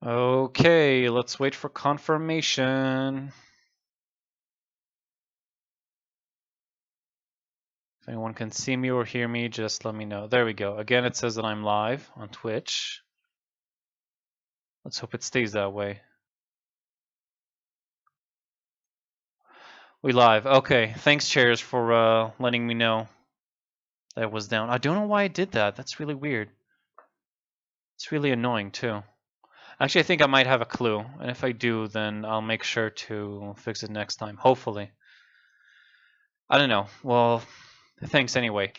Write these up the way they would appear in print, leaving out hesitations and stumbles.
Okay, let's wait for confirmation. If anyone can see me or hear me, just let me know. There we go. Again, it says that I'm live on Twitch. Let's hope it stays that way. We live. Okay, thanks, chairs, for letting me know that it was down. I don't know why I did that. That's really weird. It's really annoying, too. Actually, I think I might have a clue. And if I do, then I'll make sure to fix it next time. Hopefully. I don't know. Well, thanks anyway.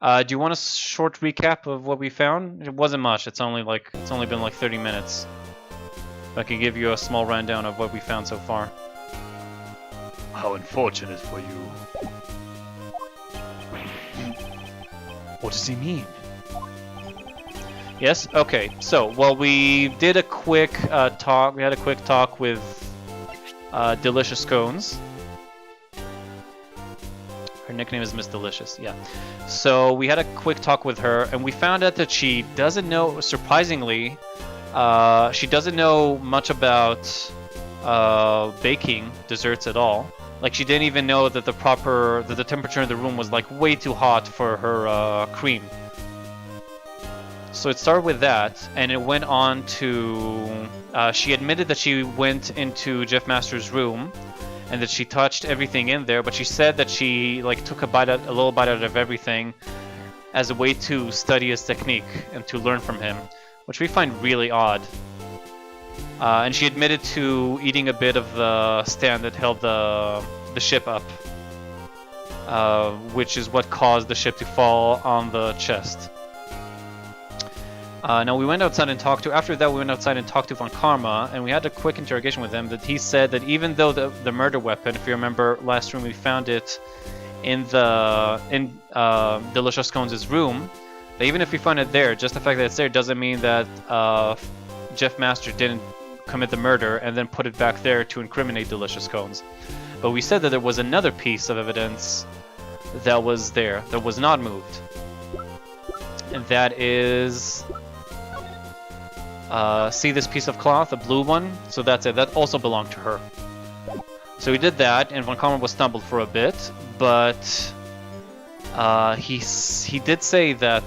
Do you want a short recap of what we found? It wasn't much. It's only been like 30 minutes. I can give you a small rundown of what we found so far. How unfortunate for you. What does he mean? Yes? Okay. So, well, we did a quick talk. We had a quick talk with Delicious Scones. Her nickname is Miss Delicious, yeah. So we had a quick talk with her, and we found out that she doesn't know, surprisingly, she doesn't know much about baking desserts at all. Like, she didn't even know that the temperature in the room was like way too hot for her cream. So it started with that, and it went on to, she admitted that she went into Jeff Master's room, and that she touched everything in there, but she said that she like took a little bite out of everything as a way to study his technique and to learn from him, which we find really odd. And she admitted to eating a bit of the stand that held the ship up, which is what caused the ship to fall on the chest. Now we went outside and talked to. After that, we went outside and talked to Von Karma, and we had a quick interrogation with him. That he said that even though the murder weapon, if you remember last room, we found it in Delicious Scones' room. That even if we found it there, just the fact that it's there doesn't mean that Jeff Master didn't commit the murder and then put it back there to incriminate Delicious Scones. But we said that there was another piece of evidence that was there, that was not moved, and that is. See this piece of cloth, the blue one? So that's it. That also belonged to her. So we did that, and Von Karma was stumbled for a bit, but he did say that.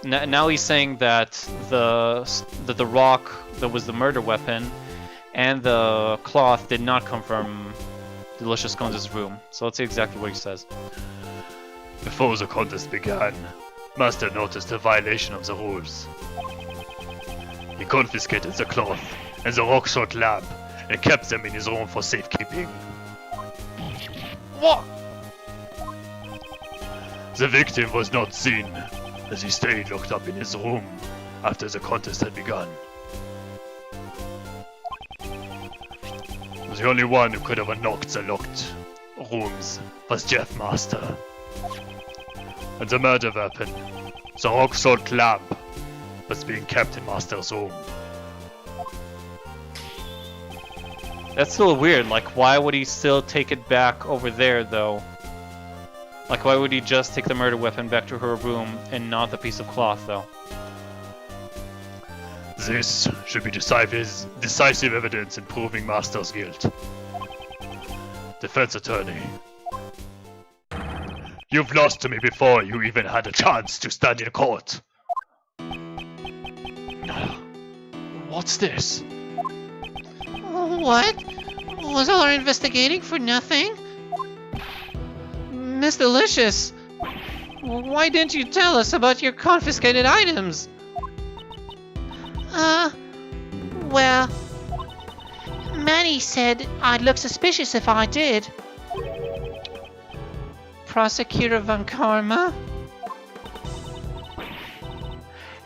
Now he's saying that the rock that was the murder weapon and the cloth did not come from Delicious Scones' room. So let's see exactly what he says. Before the contest began, Master noticed a violation of the rules. He confiscated the cloth and the rock-salt lamp and kept them in his room for safekeeping. What? The victim was not seen, as he stayed locked up in his room after the contest had begun. The only one who could have unlocked the locked rooms was Jeff Master. And the murder weapon, the rock-salt lamp, was being kept in Master's room. That's still weird. Like, why would he still take it back over there, though? Like, why would he just take the murder weapon back to her room and not the piece of cloth, though? This should be decisive evidence in proving Master's guilt. Defense attorney. You've lost to me before you even had a chance to stand in court. What's this? What? Was all our investigating for nothing? Miss Delicious, why didn't you tell us about your confiscated items? Well, Manny said I'd look suspicious if I did. Prosecutor Von Karma?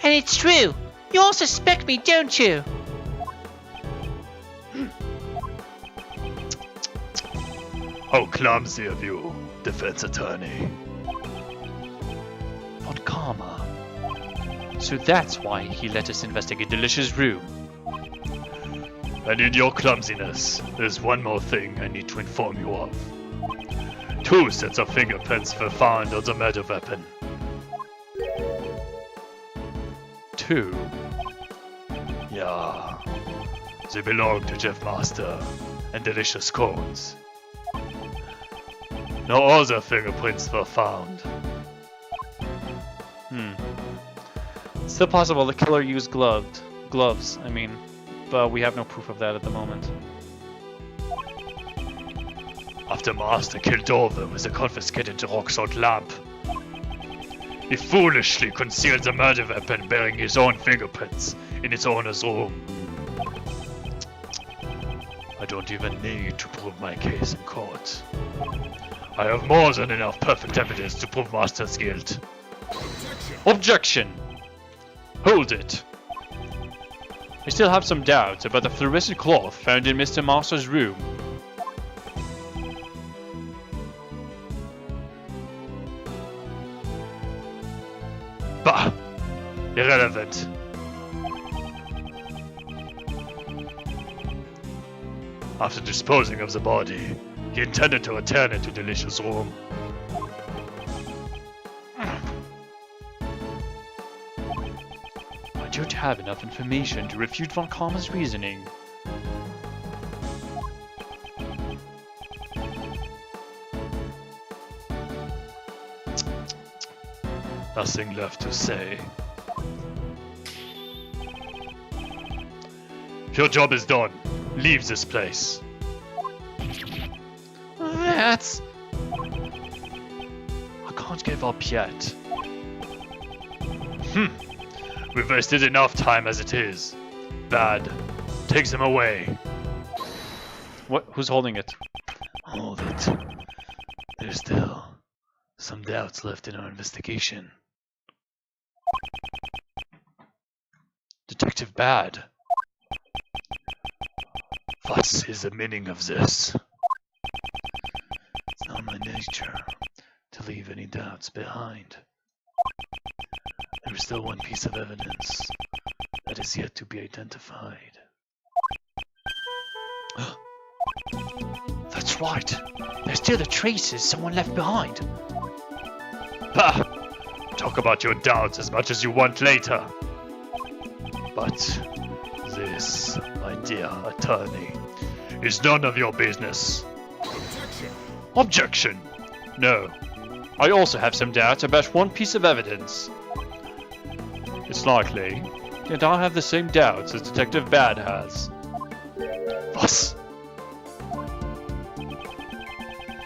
And it's true. You all suspect me, don't you? How clumsy of you, defense attorney. Von Karma. So that's why he let us investigate Delicious' room. And in your clumsiness, there's one more thing I need to inform you of. 2 sets of fingerprints were found on the murder weapon. 2? Yeah. They belong to Jeff Master and Delicious Cones. No other fingerprints were found. It's still possible the killer used gloves, but we have no proof of that at the moment. After Master killed Dover with the confiscated rock salt lamp, he foolishly concealed the murder weapon bearing his own fingerprints in its owner's room. I don't even need to prove my case in court. I have more than enough perfect evidence to prove Master's guilt. Objection! Hold it! I still have some doubts about the fluorescent cloth found in Mr. Master's room. Bah! Irrelevant. After disposing of the body, he intended to return it to Delicious' room. I don't have enough information to refute Von Karma's reasoning. Nothing left to say. Your job is done. Leave this place. That's... I can't give up yet. We've wasted enough time as it is. Bad. Take them away. What? Who's holding it? Hold it. There's still some doubts left in our investigation. Detective Bad. What is the meaning of this? It's not my nature to leave any doubts behind. There is still one piece of evidence that is yet to be identified. That's right. There's still the traces someone left behind. Bah! Talk about your doubts as much as you want later. But this, my dear attorney, is none of your business. Objection! No. I also have some doubts about one piece of evidence. It's likely that I have the same doubts as Detective Bad has. What?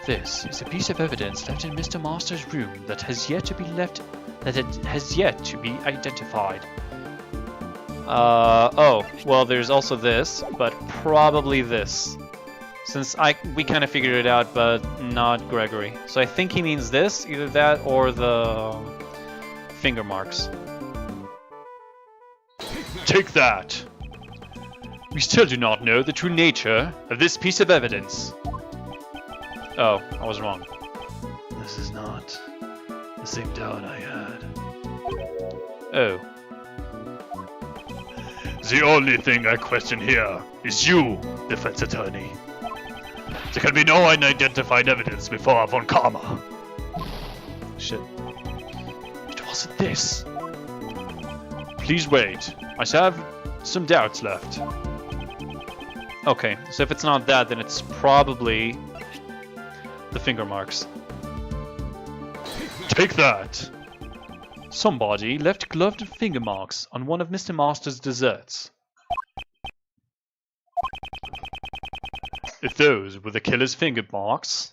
This is a piece of evidence left in Mr. Master's room that has yet to be identified. Oh, well, there's also this, but probably this. Since we kind of figured it out, but not Gregory. So I think he means this, either that or the finger marks. Take that! We still do not know the true nature of this piece of evidence. Oh, I was wrong. This is not the same doubt I had. Oh. The only thing I question here is you, defense attorney. There can be no unidentified evidence before Von Karma. Shit. It wasn't this. Please wait. I still have some doubts left. Okay, so if it's not that, then it's probably the finger marks. Take that! Somebody left gloved finger marks on one of Mr. Master's desserts. If those were the killer's finger marks,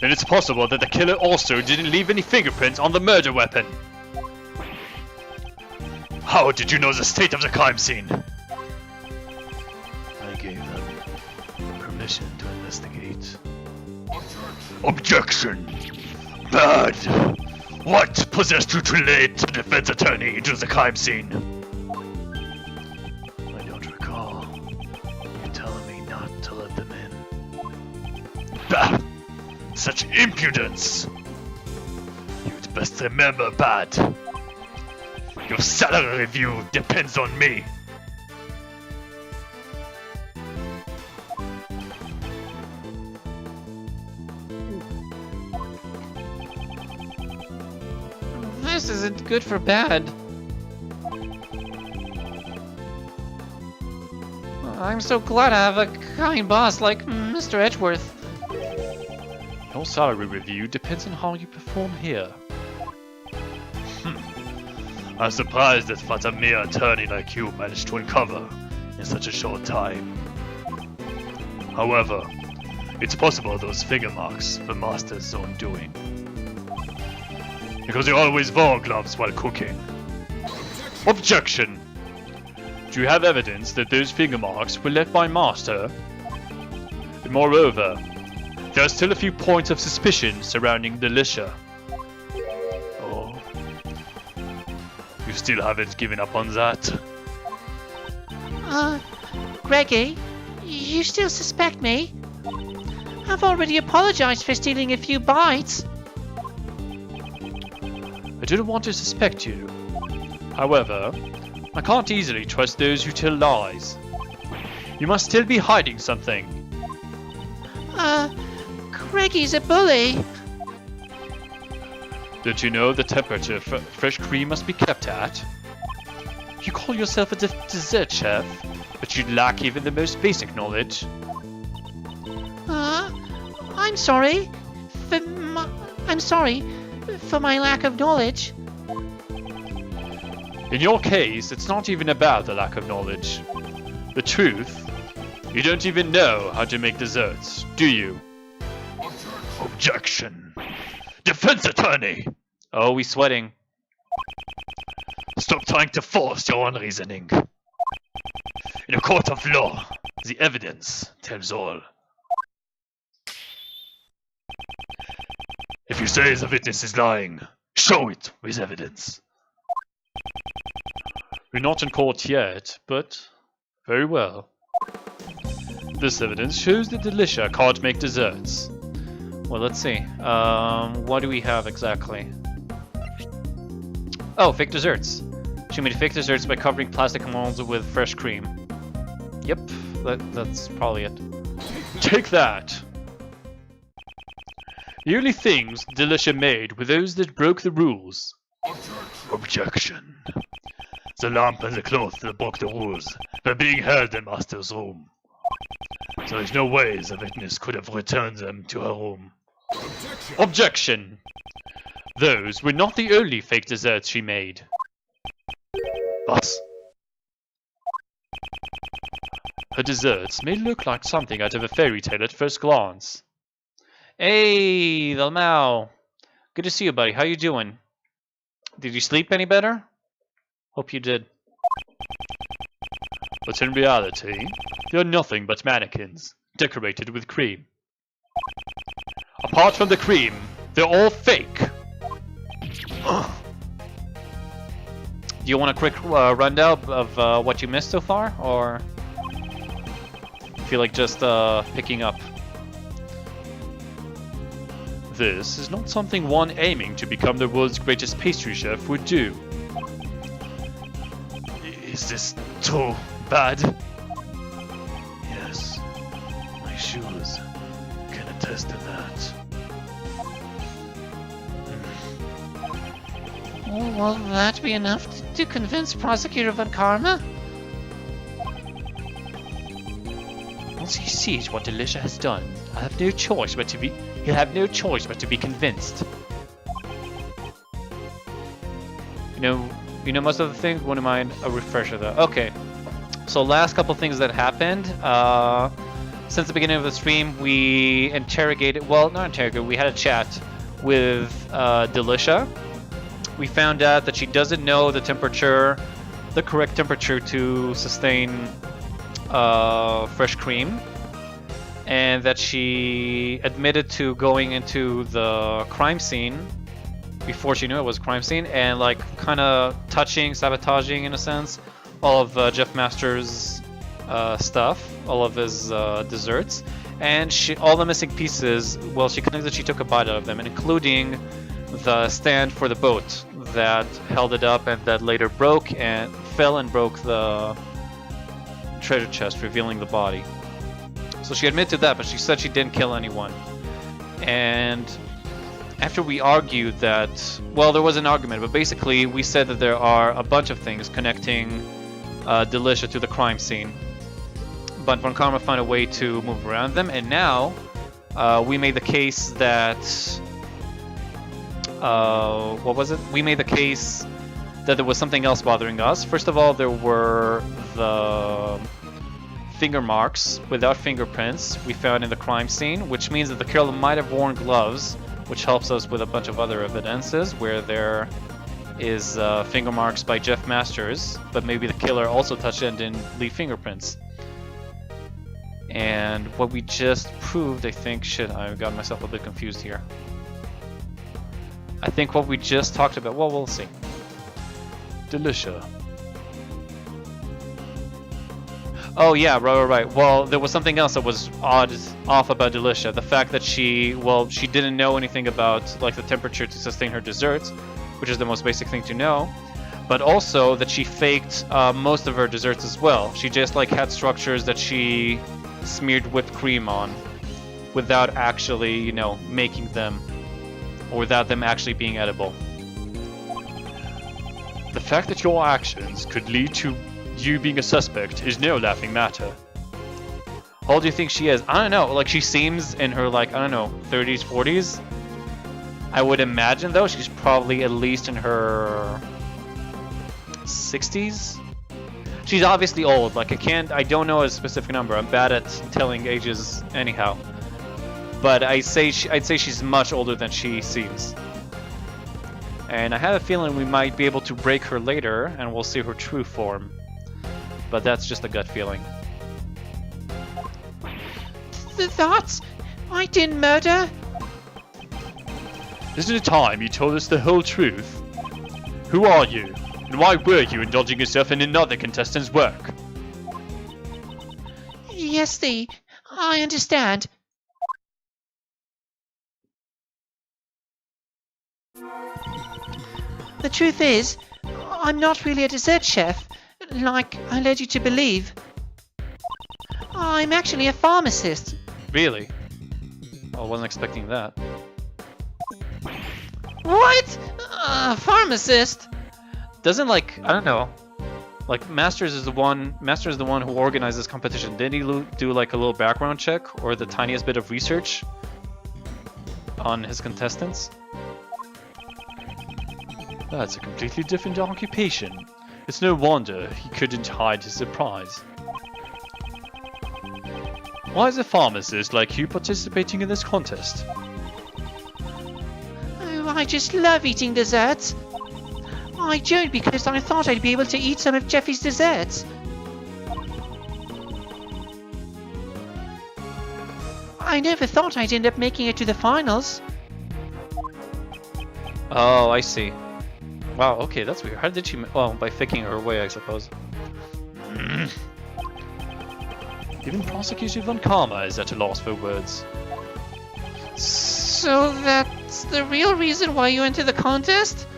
then it's possible that the killer also didn't leave any fingerprints on the murder weapon. How did you know the state of the crime scene? I gave them permission to investigate. Objection! Bad! What possessed you to lead the defense attorney into the crime scene? I don't recall you telling me not to let them in. Bah! Such impudence! You'd best remember, Bad. Your salary review depends on me. This isn't good for Bad. Oh. I'm so glad I have a kind boss like Mr. Edgeworth. Your salary review depends on how you perform here. I'm surprised at what a mere attorney like you managed to uncover in such a short time. However, it's possible those finger marks were Master's own doing. Because you always wore gloves while cooking. Objection! Do you have evidence that those finger marks were left by Master? And moreover, there are still a few points of suspicion surrounding Delicia. Oh. You still haven't given up on that? Greggy, you still suspect me? I've already apologized for stealing a few bites. I didn't want to suspect you. However, I can't easily trust those who tell lies. You must still be hiding something. Greggy's a bully. Don't you know the temperature fresh cream must be kept at? You call yourself a dessert chef, but you lack even the most basic knowledge. I'm sorry. I'm sorry for my lack of knowledge. In your case, it's not even about the lack of knowledge. The truth, you don't even know how to make desserts, do you? Objection! Defense attorney! Oh, we sweating. Stop trying to force your own reasoning. In a court of law, the evidence tells all. If you say the witness is lying, show it with evidence. We're not in court yet, but very well. This evidence shows that Delicia can't make desserts. Well, let's see. What do we have exactly? Oh, fake desserts. She made fake desserts by covering plastic molds with fresh cream. Yep, that's probably it. Take that! The only things Delicia made were those that broke the rules. Objection. The lamp and the cloth that broke the rules were being held in Master's room. So there's no way the witness could have returned them to her room. Objection! Those were not the only fake desserts she made. Boss? Her desserts may look like something out of a fairy tale at first glance. Hey, Dalmau. Good to see you, buddy. How you doing? Did you sleep any better? Hope you did. But in reality, they are nothing but mannequins, decorated with cream. Apart from the cream, they're all fake. Do you want a quick rundown of what you missed so far, or feel like just picking up? This is not something one aiming to become the world's greatest pastry chef would do. Is this too bad? Yes, my shoes can attest to that. Will that be enough to convince Prosecutor Von Karma? Once he sees what Delicia has done, he'll have no choice but to be convinced. You know most of the things. Wouldn't mind a refresher though. Okay, so last couple things that happened. Since the beginning of the stream, we interrogated. Well, not interrogated. We had a chat with Delicia. We found out that she doesn't know the temperature, the correct temperature to sustain fresh cream, and that she admitted to going into the crime scene before she knew it was a crime scene, and like kind of sabotaging in a sense, all of Jeff Masters' stuff, all of his desserts, and all the missing pieces. Well, she claims that she took a bite out of them, including the stand for the boat that held it up and that later fell and broke the treasure chest, revealing the body. So she admitted to that, but she said she didn't kill anyone. And after we argued that, well, there was an argument, but basically we said that there are a bunch of things connecting Delicia to the crime scene. but Von Karma found a way to move around them, and now we made the case that what was it? We made the case that there was something else bothering us. First of all, there were the finger marks without fingerprints we found in the crime scene, which means that the killer might have worn gloves, which helps us with a bunch of other evidences where there is finger marks by Jeff Masters, but maybe the killer also touched it and didn't leave fingerprints. And what we just proved, I think, shit, I got myself a bit confused here. I think what we just talked about, well, we'll see. Delicia. Oh yeah, right. Well, there was something else that was off about Delicia. The fact that she didn't know anything about like the temperature to sustain her desserts, which is the most basic thing to know, but also that she faked most of her desserts as well. She just like had structures that she smeared whipped cream on without actually, you know, making them, or without them actually being edible. The fact that your actions could lead to you being a suspect is no laughing matter. How old do you think she is? I don't know. Like, she seems in her, like, I don't know, 30s, 40s. I would imagine, though, she's probably at least in her 60s. She's obviously old. Like, I don't know a specific number. I'm bad at telling ages anyhow. But I'd say she's much older than she seems. And I have a feeling we might be able to break her later, and we'll see her true form. But that's just a gut feeling. That? I didn't murder. Isn't it time you told us the whole truth? Who are you? And why were you indulging yourself in another contestant's work? Yes, I understand. The truth is, I'm not really a dessert chef, like I led you to believe. I'm actually a pharmacist. Really? I wasn't expecting that. What? Pharmacist? Doesn't, like, I don't know. Like, Masters is the one who organized this competition. Didn't he do like a little background check or the tiniest bit of research on his contestants? That's a completely different occupation. It's no wonder he couldn't hide his surprise. Why is a pharmacist like you participating in this contest? Oh, I just love eating desserts. I joined because I thought I'd be able to eat some of Jeffy's desserts. I never thought I'd end up making it to the finals. Oh, I see. Wow, okay, that's weird. How did she... Well, by faking her way, I suppose. Even Prosecutor Von Karma is at a loss for words. So that's the real reason why you entered the contest?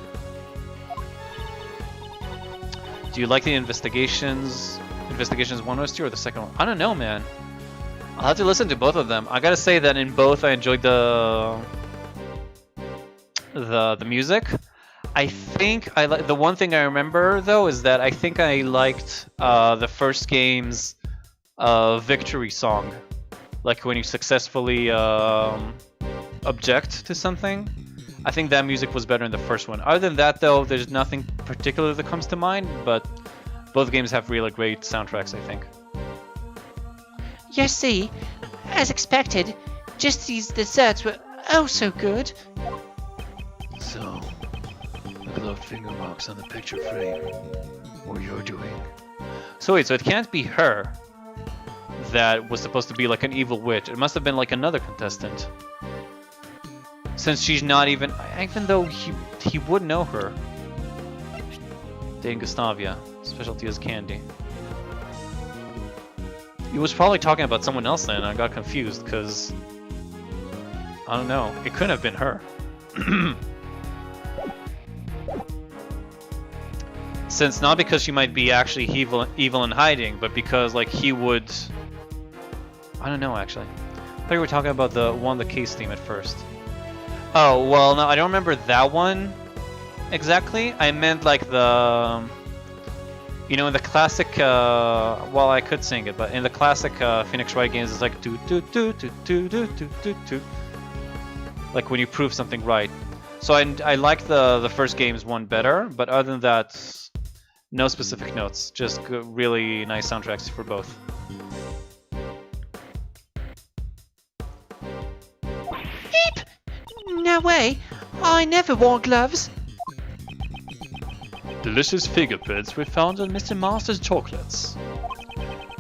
Do you like the investigations 1 OST or the second one? I don't know, man. I'll have to listen to both of them. I gotta say that in both I enjoyed the music. I think the one thing I remember though is that I think I liked the first game's victory song, like when you successfully object to something. I think that music was better in the first one. Other than that though, there's nothing particular that comes to mind, but both games have really great soundtracks, I think. You see, as expected, just these desserts were oh so good. So, look at those finger marks on the picture frame. What you're doing. So wait, so it can't be her that was supposed to be like an evil witch. It must have been like another contestant. Since she's not even though he would know her. Dane Gustavia, specialty is candy. He was probably talking about someone else then, and I got confused because I don't know. It couldn't have been her. Since not because she might be actually evil in hiding, but because like he would. I don't know actually. I thought we were talking about the case theme at first. Oh well, no, I don't remember that one exactly. I meant like the You know, in the classic, well, I could sing it, but in the classic Phoenix Wright games, it's like do do do do do do do do do, like when you prove something right. So I like the first game's one better, but other than that, no specific notes. Just really nice soundtracks for both. Eep! No way. I never wore gloves. Delicious fingerprints were found on Mr. Master's chocolates.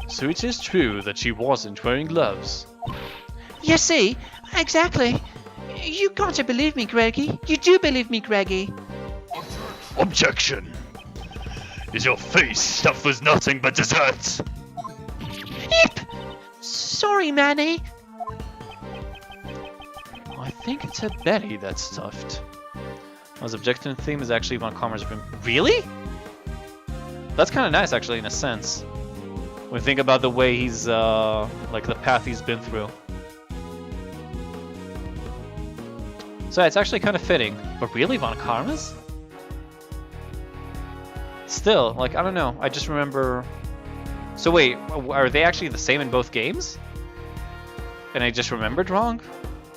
So it is true that she wasn't wearing gloves. You see? Exactly. You got to believe me, Greggy. You do believe me, Greggy. Objection! Is your face stuffed with nothing but desserts? Eep! Sorry, Manny. I think it's a Betty that's stuffed. His objective theme is actually Von Karma's room. Really? That's kind of nice, actually, in a sense. When you think about the way he's, like the path he's been through. So yeah, it's actually kind of fitting. But really, Von Karma's? Still, like, I don't know. I just remember... So wait, are they actually the same in both games? And I just remembered wrong?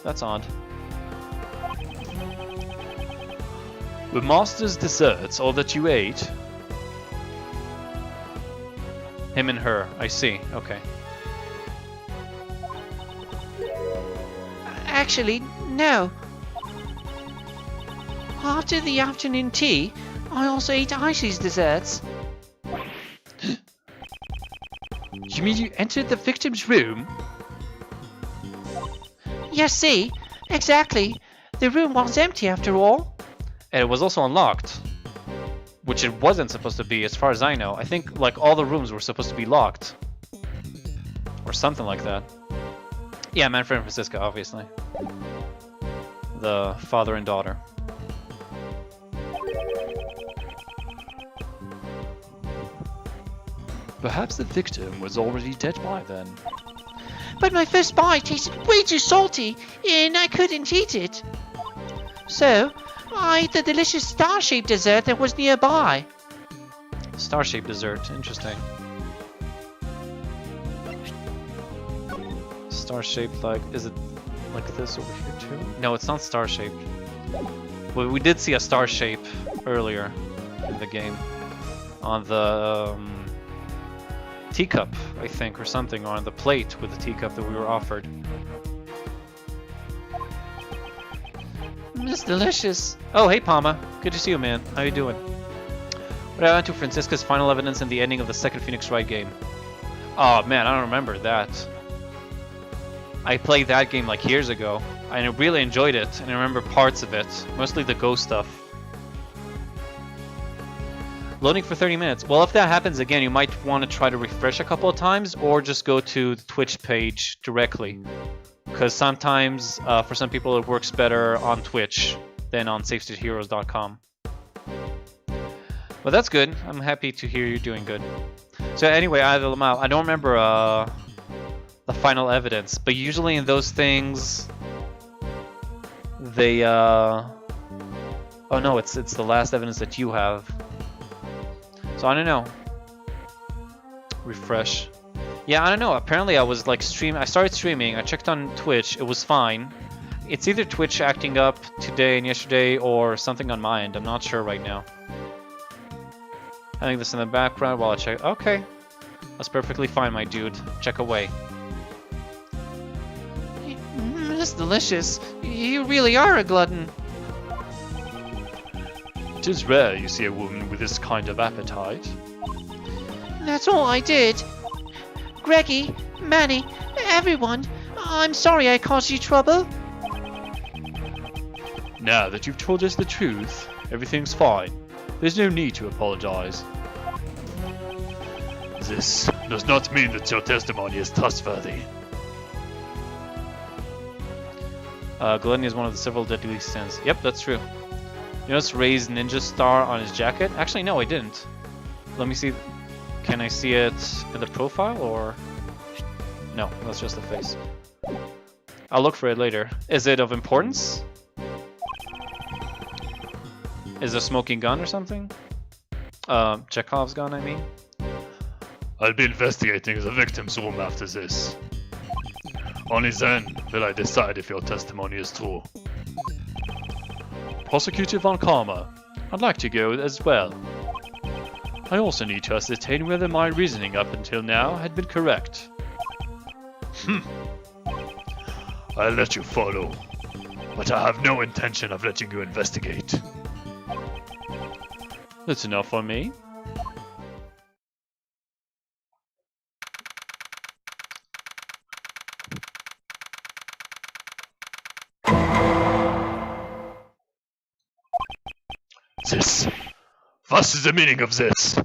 That's odd. The master's desserts, all that you ate? Him and her, I see. Okay. Actually, no. After the afternoon tea, I also ate Icy's desserts. You mean you entered the victim's room? You see? Exactly. The room was empty after all. And it was also unlocked. Which it wasn't supposed to be, as far as I know. I think, like, all the rooms were supposed to be locked. Or something like that. Yeah, Manfred and Francisca, obviously. The father and daughter. Perhaps the victim was already dead by then. But my first bite tasted way too salty, and I couldn't eat it. So, I ate the delicious star-shaped dessert that was nearby. Star-shaped dessert, interesting. Star-shaped, like, is it like this over here too? No, it's not star-shaped. Well, we did see a star shape earlier in the game. On the teacup, I think, or something, or on the plate with the teacup that we were offered. It's delicious. Oh, hey, Palma. Good to see you, man. How you doing? What happened to Francisca's final evidence and the ending of the second Phoenix Wright game? Oh, man, I don't remember that. I played that game like years ago. I really enjoyed it, and I remember parts of it. Mostly the ghost stuff. Loading for 30 minutes. Well, if that happens again, you might want to try to refresh a couple of times, or just go to the Twitch page directly. Because sometimes, for some people, it works better on Twitch than on SafeStateHeroes.com. But that's good. I'm happy to hear you're doing good. So anyway, I don't remember the final evidence, but usually in those things, they oh no, it's the last evidence that you have. So I don't know. Refresh. Yeah, I don't know. Apparently I was like I started streaming, I checked on Twitch, it was fine. It's either Twitch acting up today and yesterday or something on my end. I'm not sure right now. Having this in the background while I check. Okay. That's perfectly fine, my dude. Check away. It's delicious. You really are a glutton. It is rare you see a woman with this kind of appetite. That's all I did. Greggy, Manny, everyone, I'm sorry I caused you trouble. Now that you've told us the truth, everything's fine. There's no need to apologize. This does not mean that your testimony is trustworthy. Gluttony is one of the several deadly sins. Yep, that's true. You notice Ray's ninja star on his jacket? Actually, no, I didn't. Let me see. Can I see it in the profile, or...? No, that's just the face. I'll look for it later. Is it of importance? Is it a smoking gun or something? Chekhov's gun, I mean. I'll be investigating the victim's room after this. Only then will I decide if your testimony is true. Prosecutor Von Karma, I'd like to go as well. I also need to ascertain whether my reasoning up until now had been correct. I'll let you follow, but I have no intention of letting you investigate. That's enough for me. This. What is the meaning of this?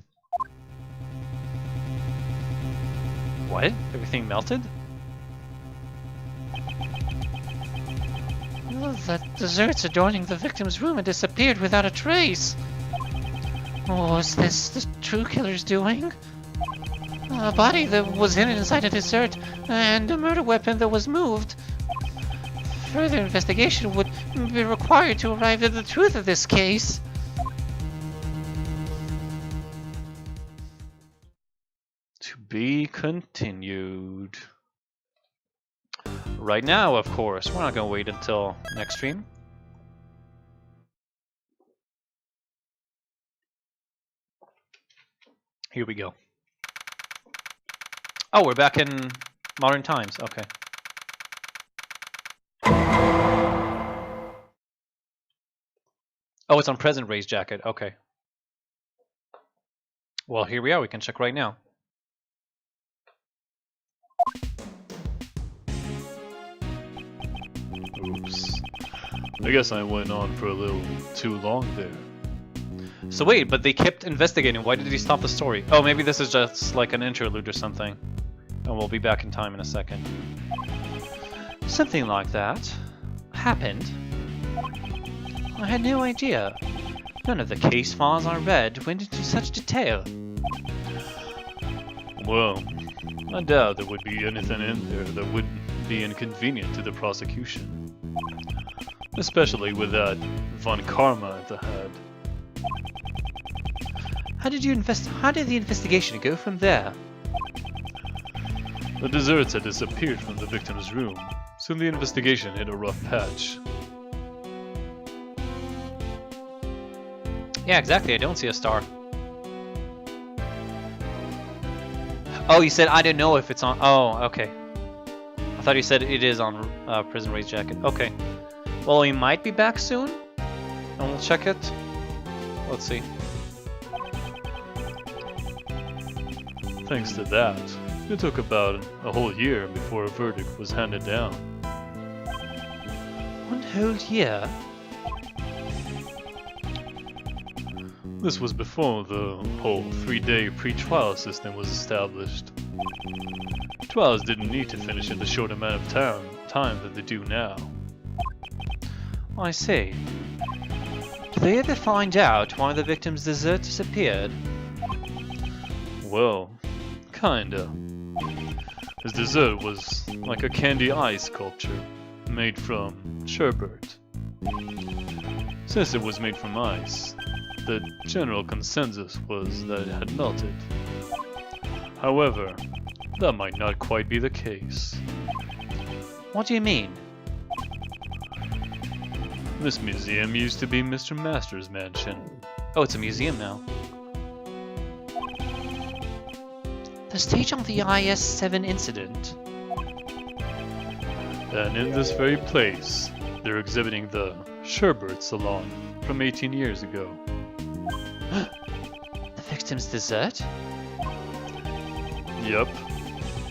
What? Everything melted? The desserts adorning the victim's room had disappeared without a trace. Oh, is this the true killer's doing? A body that was hidden inside a dessert, and a murder weapon that was moved. Further investigation would be required to arrive at the truth of this case. To be continued. Right now, of course. We're not gonna wait until next stream. Here we go. Oh, we're back in modern times. Okay. Oh, it's on present Ray's jacket. Okay. Well, here we are. We can check right now. Oops. I guess I went on for a little too long there. So wait, but they kept investigating. Why did he stop the story? Oh, maybe this is just like an interlude or something. And we'll be back in time in a second. Something like that happened. I had no idea. None of the case files I read went into such detail. Well, I doubt there would be anything in there that would be inconvenient to the prosecution. Especially with that Von Karma at the head. How did the investigation go from there? The desserts had disappeared from the victim's room, so the investigation hit a rough patch. Yeah, exactly. I don't see a star. Oh, you said I didn't know if it's on. Oh, okay. I thought you said it is on Prison Ray's jacket. Okay. Well, he might be back soon, and we'll check it. Let's see. Thanks to that, it took about a whole year before a verdict was handed down. 1 whole year? This was before the whole 3-day pre-trial system was established. Trials didn't need to finish in the short amount of time that they do now. I see. Did they ever find out why the victim's dessert disappeared? Well, kinda. His dessert was like a candy ice sculpture, made from sherbet. Since it was made from ice, the general consensus was that it had melted. However, that might not quite be the case. What do you mean? This museum used to be Mr. Master's mansion. Oh, it's a museum now. The stage on the IS-7 incident. And in this very place, they're exhibiting the sherbet salon from 18 years ago. The victim's dessert? Yep.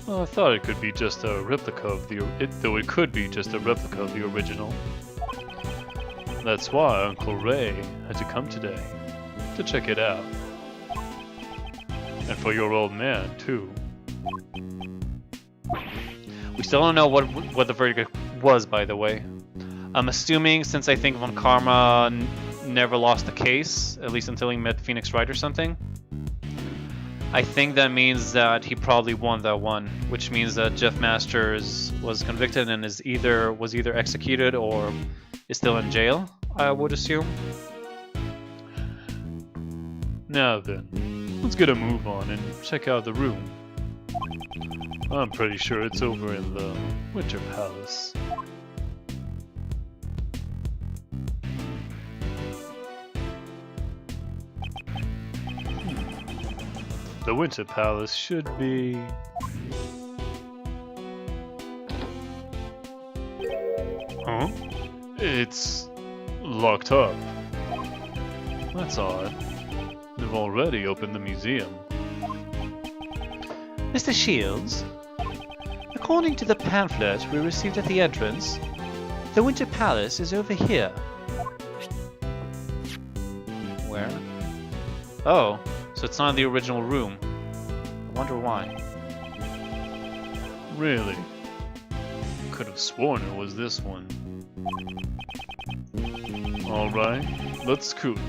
Well, I thought it could be just a replica of though it could be just a replica of the original. That's why Uncle Ray had to come today, to check it out. And for your old man, too. We still don't know what the verdict was, by the way. I'm assuming, since I think Von Karma never lost the case, at least until he met Phoenix Wright or something, I think that means that he probably won that one, which means that Jeff Masters was convicted and was either executed or is still in jail, I would assume. Now then, let's get a move on and check out the room. I'm pretty sure it's over in the Winter Palace. The Winter Palace should be... Huh? It's locked up. That's odd. They've already opened the museum. Mr. Shields, according to the pamphlet we received at the entrance, the Winter Palace is over here. Where? Oh, so it's not in the original room. I wonder why. Really? Could have sworn it was this one. Alright, let's scoot.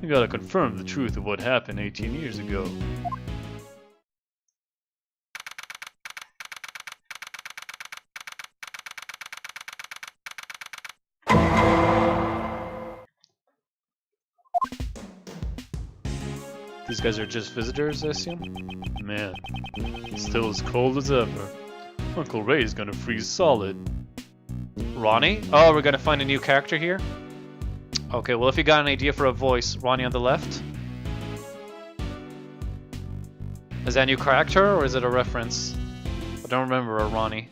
We gotta confirm the truth of what happened 18 years ago. These guys are just visitors, I assume? Man, it's still as cold as ever. Uncle Ray's gonna freeze solid. Ronnie? Oh, we're gonna find a new character here? Okay, well if you got an idea for a voice, Ronnie on the left. Is that a new character or is it a reference? I don't remember a Ronnie.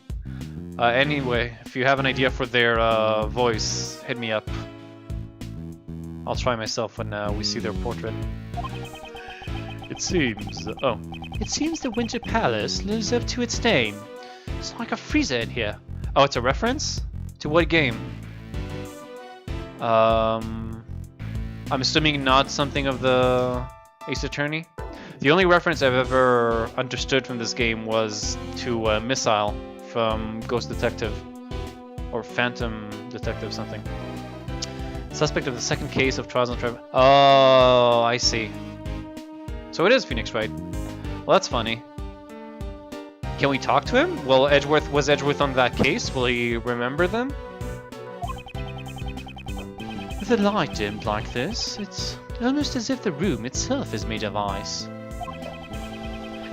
Anyway, if you have an idea for their voice, hit me up. I'll try myself when we see their portrait. It seems... oh. It seems the Winter Palace lives up to its name. It's like a freezer in here. Oh, it's a reference? To what game? I'm assuming not something of the Ace Attorney. The only reference I've ever understood from this game was to Missile from Ghost Detective. Or Phantom Detective something. Suspect of the second case of Trials and Tribunals. Oh, I see. So it is Phoenix Wright. Well, that's funny. Can we talk to him? Well, was Edgeworth on that case? Will he remember them? With the light dimmed like this, it's almost as if the room itself is made of ice.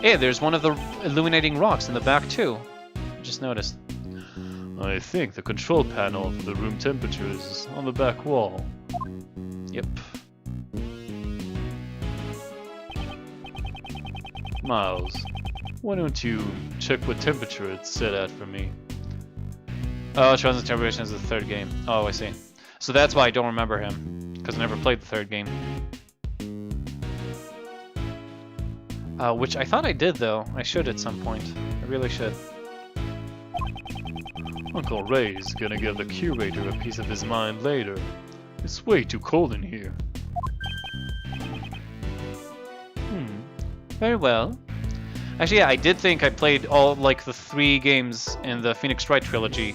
Hey, there's one of the illuminating rocks in the back too. Just noticed. I think the control panel for the room temperature is on the back wall. Yep. Miles, why don't you check what temperature it's set at for me? Oh, Trials and Tribulations is the third game. Oh, I see. So that's why I don't remember him, because I never played the third game. Which I thought I did, though. I should at some point. I really should. Uncle Ray's gonna give the curator a piece of his mind later. It's way too cold in here. Very well. Actually, yeah, I did think I played all, like, the 3 games in the Phoenix Wright trilogy.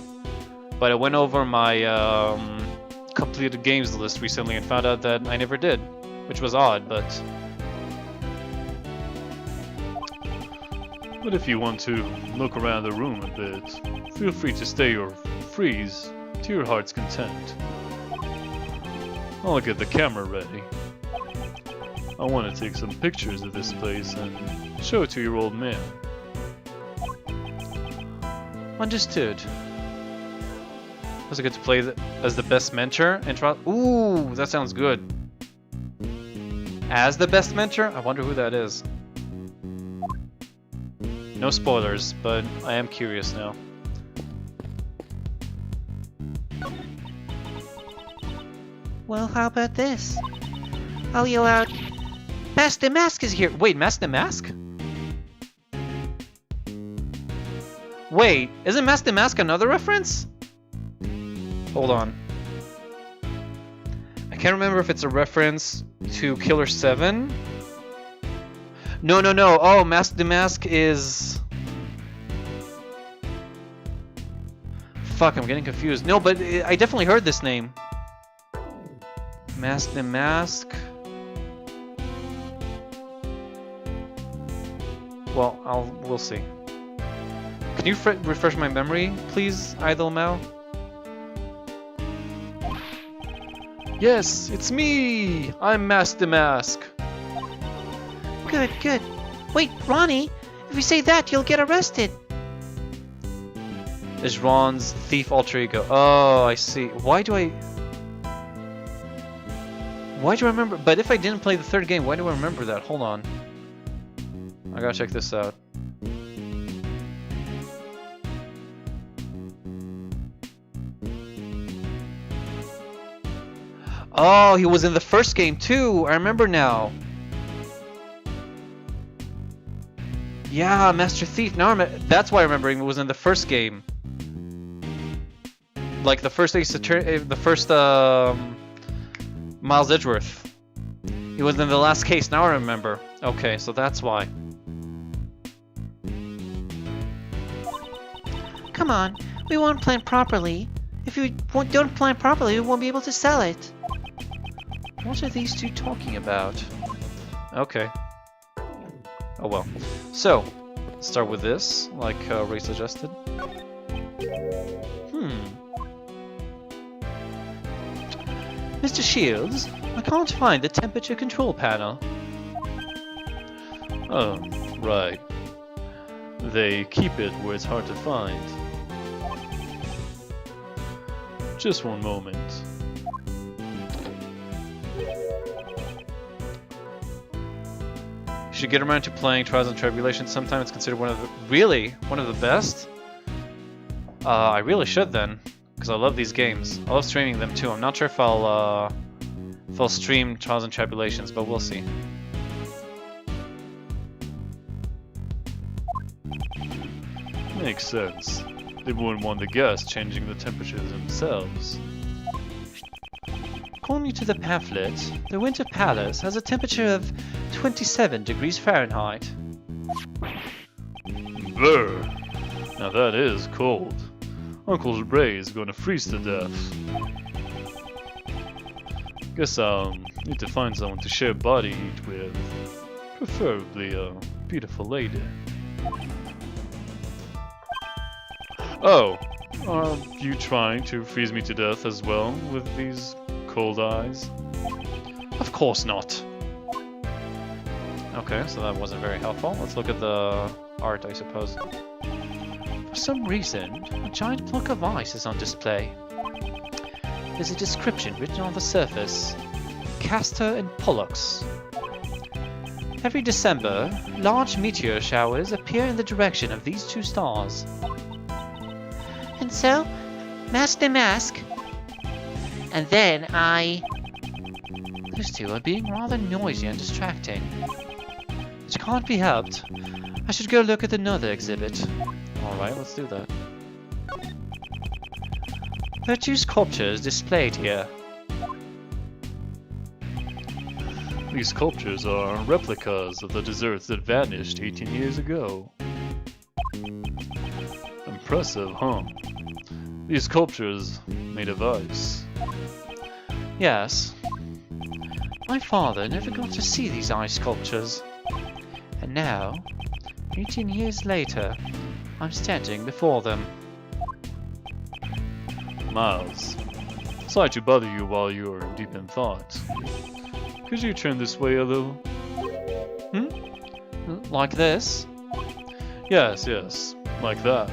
But I went over my completed games list recently and found out that I never did. Which was odd, but... But if you want to look around the room a bit, feel free to stay or freeze to your heart's content. I'll get the camera ready. I want to take some pictures of this place and show it to your old man. Understood. Was it good to play as the best mentor and try? Ooh, that sounds good. As the best mentor? I wonder who that is. No spoilers, but I am curious now. Well, how about this? I'll yell out, Master Mask is here! Wait, Master Mask? Wait, isn't Master Mask another reference? Hold on. I can't remember if it's a reference to Killer 7. No. Oh, Master Mask is... Fuck, I'm getting confused. No, but I definitely heard this name. Master Mask... Well, we'll see. Can you refresh my memory, please, Idle Mal? Yes, it's me! I'm Master Mask! Good, good. Wait, Ronnie, if you say that, you'll get arrested. Is Ron's thief alter ego. Oh, I see. Why do I remember? But if I didn't play the third game, why do I remember that? Hold on. I gotta check this out. Oh, he was in the first game too. I remember now. Yeah, Master Thief. Now that's why I remember he was in the first game. Like the first Miles Edgeworth. He was in the last case. Now I remember. Okay, so that's why. Come on, we won't plan properly. If you don't plan properly, we won't be able to sell it. What are these two talking about? Okay. Oh well. So, let's start with this, like Ray suggested. Mr. Shields, I can't find the temperature control panel. Oh, right. They keep it where it's hard to find. Just one moment. You should get around to playing Trials and Tribulations sometime. It's considered one of the best. I really should then, because I love these games. I love streaming them too. I'm not sure if I'll stream Trials and Tribulations, but we'll see. Makes sense. They wouldn't want the guests changing the temperatures themselves. According to the pamphlet, the Winter Palace has a temperature of 27 degrees Fahrenheit. Brr! Now that is cold. Uncle Ray is going to freeze to death. Guess I'll need to find someone to share body heat with. Preferably a beautiful lady. Oh, are you trying to freeze me to death as well with these cold eyes? Of course not. Okay, so that wasn't very helpful. Let's look at the art, I suppose. For some reason, a giant block of ice is on display. There's a description written on the surface. Castor and Pollux. Every December, large meteor showers appear in the direction of these two stars. And so, mask the mask. And then Those two are being rather noisy and distracting. It can't be helped. I should go look at another exhibit. Alright, let's do that. There are two sculptures displayed here. These sculptures are replicas of the desserts that vanished 18 years ago. Impressive, huh? These sculptures made of ice. Yes. My father never got to see these ice sculptures. And now, 18 years later, I'm standing before them. Miles, sorry to bother you while you're deep in thought. Could you turn this way a little? Like this? Yes, like that.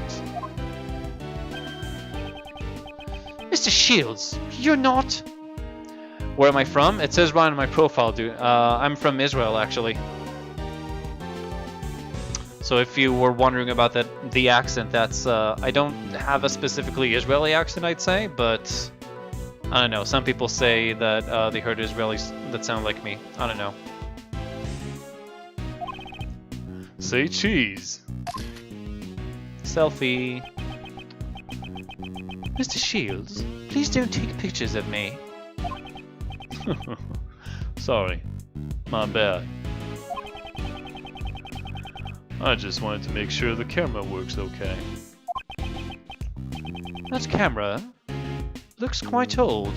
Mr. Shields, you're not... Where am I from? It says right on my profile, dude. I'm from Israel, actually. So if you were wondering about the accent, that's... I don't have a specifically Israeli accent, I'd say, but... I don't know. Some people say that they heard Israelis that sound like me. I don't know. Say cheese. Selfie. Mr. Shields, please don't take pictures of me. Sorry. My bad. I just wanted to make sure the camera works okay. That camera looks quite old.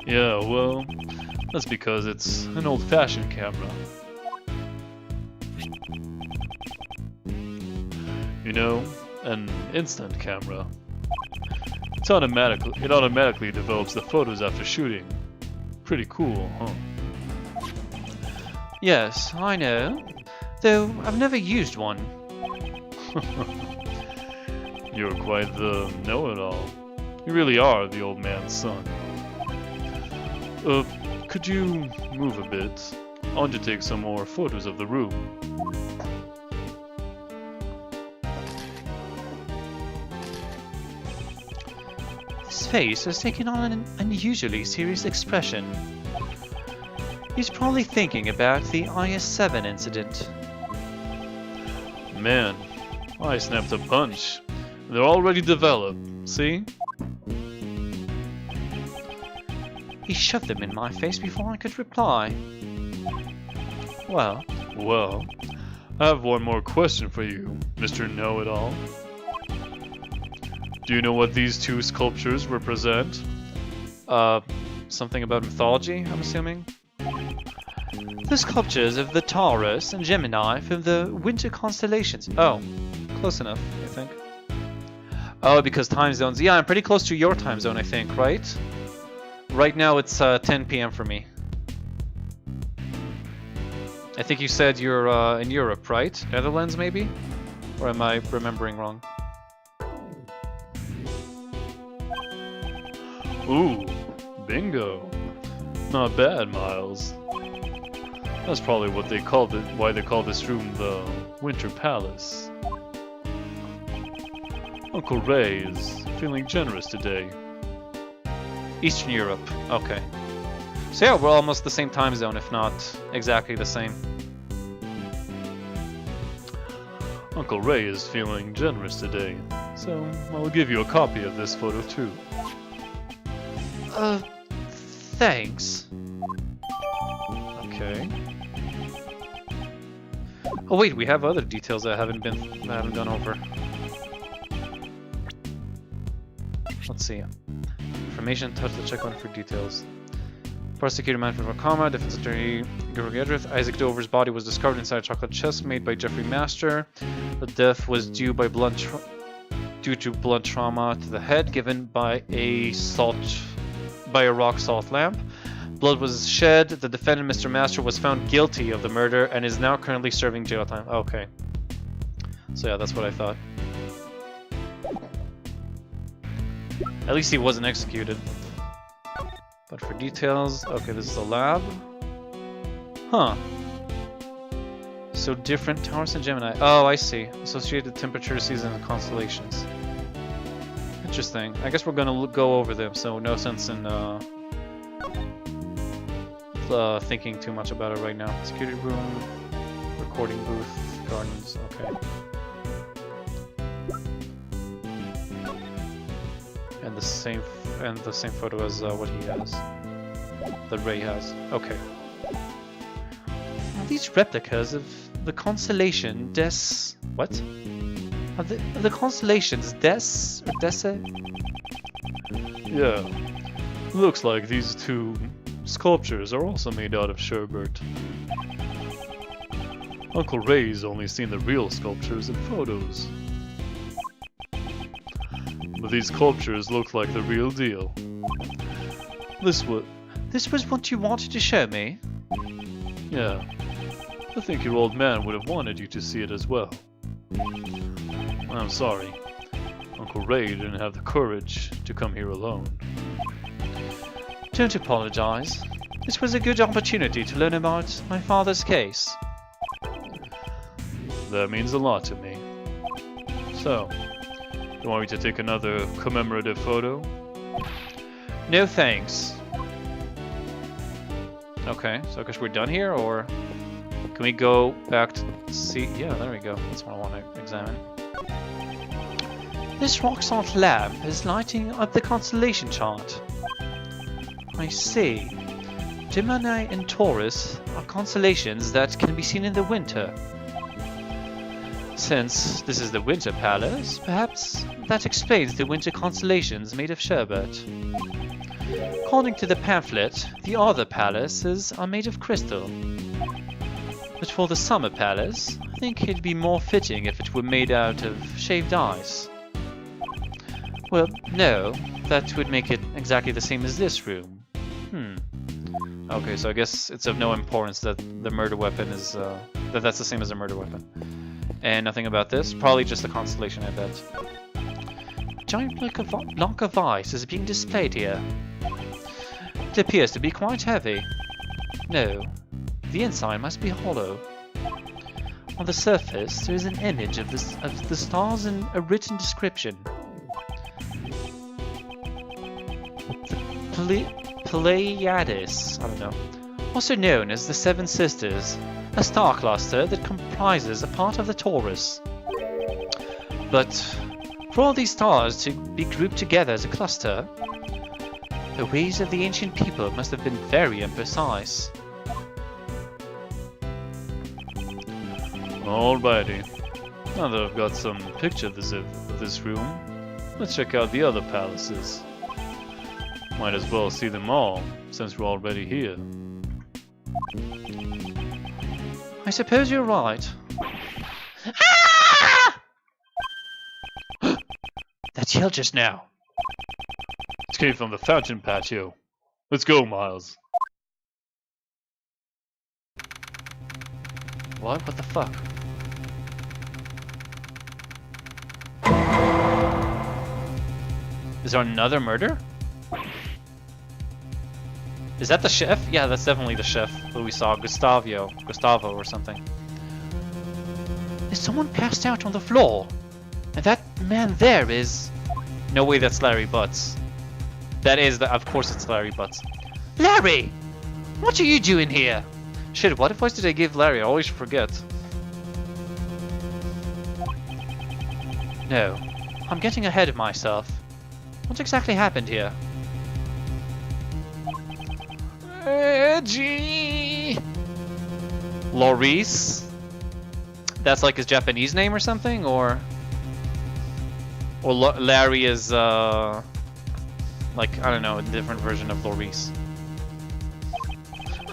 Yeah, well, that's because it's an old-fashioned camera. You know, an instant camera. It automatically develops the photos after shooting. Pretty cool, huh? Yes, I know. Though I've never used one. You're quite the know-it-all. You really are the old man's son. Could you move a bit? I want to take some more photos of the room. His face has taken on an unusually serious expression. He's probably thinking about the IS-7 incident. Man, I snapped a bunch. They're already developed, see? He shoved them in my face before I could reply. Well, Well, I have one more question for you, Mr. Know-It-All. Do you know what these two sculptures represent? something about mythology, I'm assuming? The sculptures of the Taurus and Gemini from the winter constellations. Oh, close enough, I think. Oh, because time zones. Yeah, I'm pretty close to your time zone, I think, right? Right now it's 10 p.m. for me. I think you said you're in Europe, right? Netherlands, maybe? Or am I remembering wrong? Ooh, bingo. Not bad, Miles. That's probably what they called it, why they call this room the Winter Palace. Uncle Ray is feeling generous today. Eastern Europe. Okay. So yeah, we're almost the same time zone, if not exactly the same. Uncle Ray is feeling generous today, so I'll give you a copy of this photo too. Thanks. Okay. Oh wait, we have other details that haven't done over. Let's see. Information, touch the check one for details. Prosecutor Manfred Wakama, Defense Attorney Guru Edgeworth. Isaac Dover's body was discovered inside a chocolate chest made by Jeffrey Master. The death was due to blunt trauma to the head given by a rock salt lamp. Blood was shed. The defendant, Mr. Master, was found guilty of the murder and is now currently serving jail time. Okay. So yeah, that's what I thought. At least he wasn't executed. But for details, okay, this is a lab. Huh. So different Taurus and Gemini. Oh, I see. Associated temperature, season, and constellations. Interesting. I guess we're gonna go over them, so no sense in thinking too much about it right now. Security room, recording booth, gardens. Okay. And the same photo as what he has. That Ray has. Okay. Are these replicas of the constellation Des... What? Are the constellations Des or Desse? Yeah. Looks like these two sculptures are also made out of sherbet. Uncle Ray's only seen the real sculptures in photos. But these sculptures look like the real deal. This was what you wanted to show me? Yeah. I think your old man would have wanted you to see it as well. I'm sorry. Uncle Ray didn't have the courage to come here alone. Don't apologize. This was a good opportunity to learn about my father's case. That means a lot to me. So, you want me to take another commemorative photo? No thanks. Okay, so I guess we're done here, or can we go back to see? Yeah, there we go. That's what I want to examine. This rock salt lamp is lighting up the constellation chart. I see. Gemini and Taurus are constellations that can be seen in the winter. Since this is the Winter Palace, perhaps that explains the winter constellations made of sherbet. According to the pamphlet, the other palaces are made of crystal. But for the Summer Palace, I think it'd be more fitting if it were made out of shaved ice. Well, no, that would make it exactly the same as this room. Okay, so I guess it's of no importance that the murder weapon is, that's the same as a murder weapon. And nothing about this? Probably just a constellation, I bet. A giant block of ice is being displayed here. It appears to be quite heavy. No, the inside must be hollow. On the surface, there is an image of the stars and a written description. The Pleiades, I don't know, also known as the Seven Sisters, a star cluster that comprises a part of the Taurus. But for all these stars to be grouped together as a cluster, the ways of the ancient people must have been very imprecise. Alrighty. Now that I've got some pictures of this room, let's check out the other palaces. Might as well see them all, since we're already here. I suppose you're right. That yell just now. It came from the fountain patio. Let's go, Miles. What? What the fuck? Is there another murder? Is that the chef? Yeah, that's definitely the chef that we saw. Gustavo or something. Is someone passed out on the floor? And that man there is... No way that's Larry Butts. That is, of course it's Larry Butts. Larry! What are you doing here? Shit, what advice did I give Larry? I always forget. No, I'm getting ahead of myself. What exactly happened here? Edgy! Loris? That's like his Japanese name or something, or Larry is like, I don't know, a different version of Loris.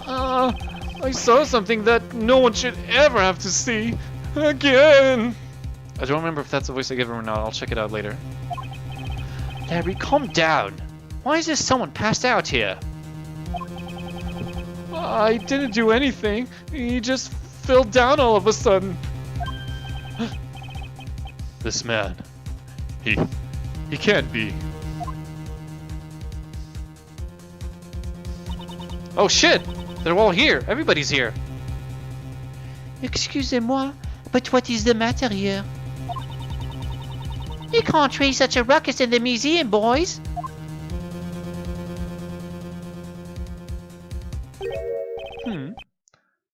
I saw something that no one should ever have to see again. I don't remember if that's the voice I give him or not. I'll check it out later. Larry, calm down. Why is there someone passed out here? I didn't do anything. He just fell down all of a sudden. This man, he can't be. Oh shit! They're all here. Everybody's here. Excusez-moi, but what is the matter here? You can't raise such a ruckus in the museum, boys.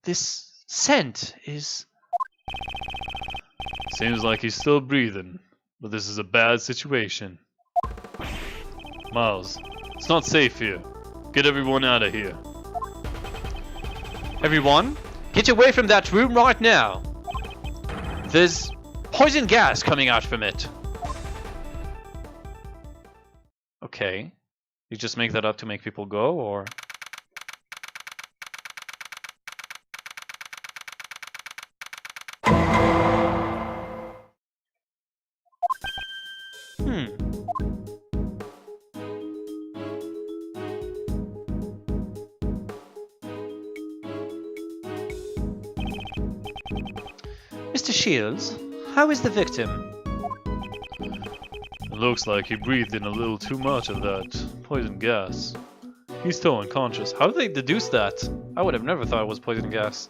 This scent is... Seems like he's still breathing, but this is a bad situation. Miles, it's not safe here. Get everyone out of here. Everyone, get away from that room right now. There's poison gas coming out from it. Okay. You just make that up to make people go, or... Mr. Shields, how is the victim? It looks like he breathed in a little too much of that poison gas. He's still unconscious. How did they deduce that? I would have never thought it was poison gas.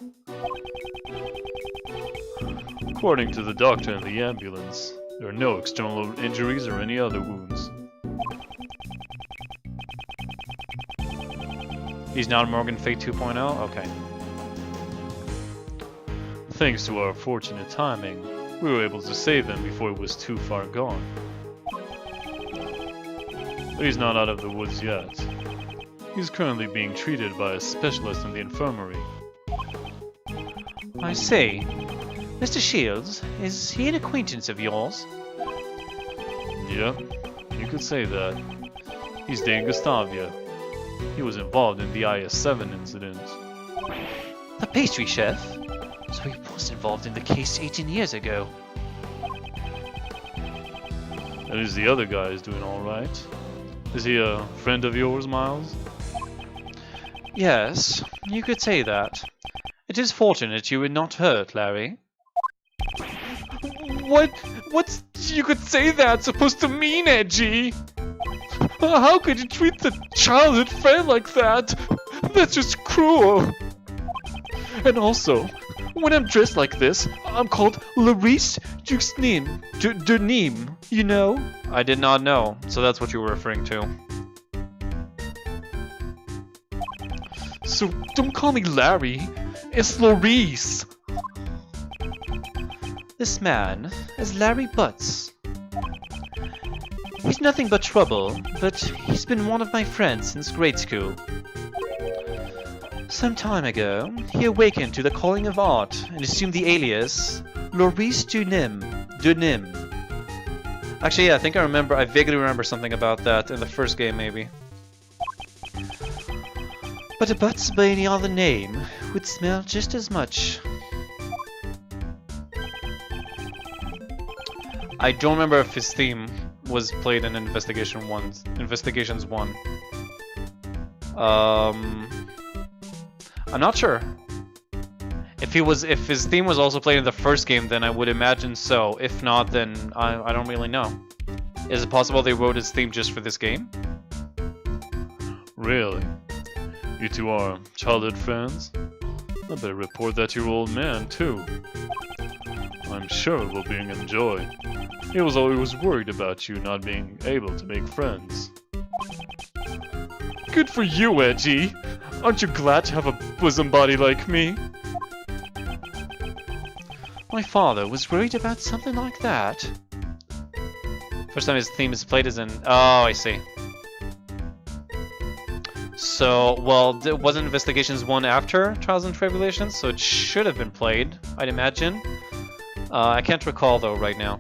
According to the doctor in the ambulance, there are no external injuries or any other wounds. He's not Morgan Fate 2.0? Okay. Thanks to our fortunate timing, we were able to save him before it was too far gone. But he's not out of the woods yet. He's currently being treated by a specialist in the infirmary. I see. Mr. Shields, is he an acquaintance of yours? Yep, you could say that. He's Dane Gustavia. He was involved in the IS-7 incident. The pastry chef? So he was involved in the case 18 years ago. At least the other guy is doing alright. Is he a friend of yours, Miles? Yes, you could say that. It is fortunate you were not hurt, Larry. What's you could say that supposed to mean, Edgy? How could you treat the childhood friend like that? That's just cruel. And also, when I'm dressed like this, I'm called Larice Duxnim, you know? I did not know, so that's what you were referring to. So don't call me Larry, it's Larice. This man is Larry Butts. He's nothing but trouble, but he's been one of my friends since grade school. Some time ago, he awakened to the calling of art and assumed the alias Larice Dunim. Actually, yeah, I vaguely remember something about that in the first game, maybe. But a Butts by any other name would smell just as much. I don't remember if his theme was played in Investigations 1. I'm not sure. If his theme was also played in the first game, then I would imagine so. If not, then I don't really know. Is it possible they wrote his theme just for this game? Really? You two are childhood friends? I better report that to your old man, too. I'm sure it will bring him joy. He was always worried about you not being able to make friends. Good for you, Edgy! Aren't you glad to have a bosom buddy like me? My father was worried about something like that. First time his theme is played is in... Oh, I see. So, well, wasn't Investigations 1 after Trials and Tribulations? So it should have been played, I'd imagine. I can't recall, though, right now.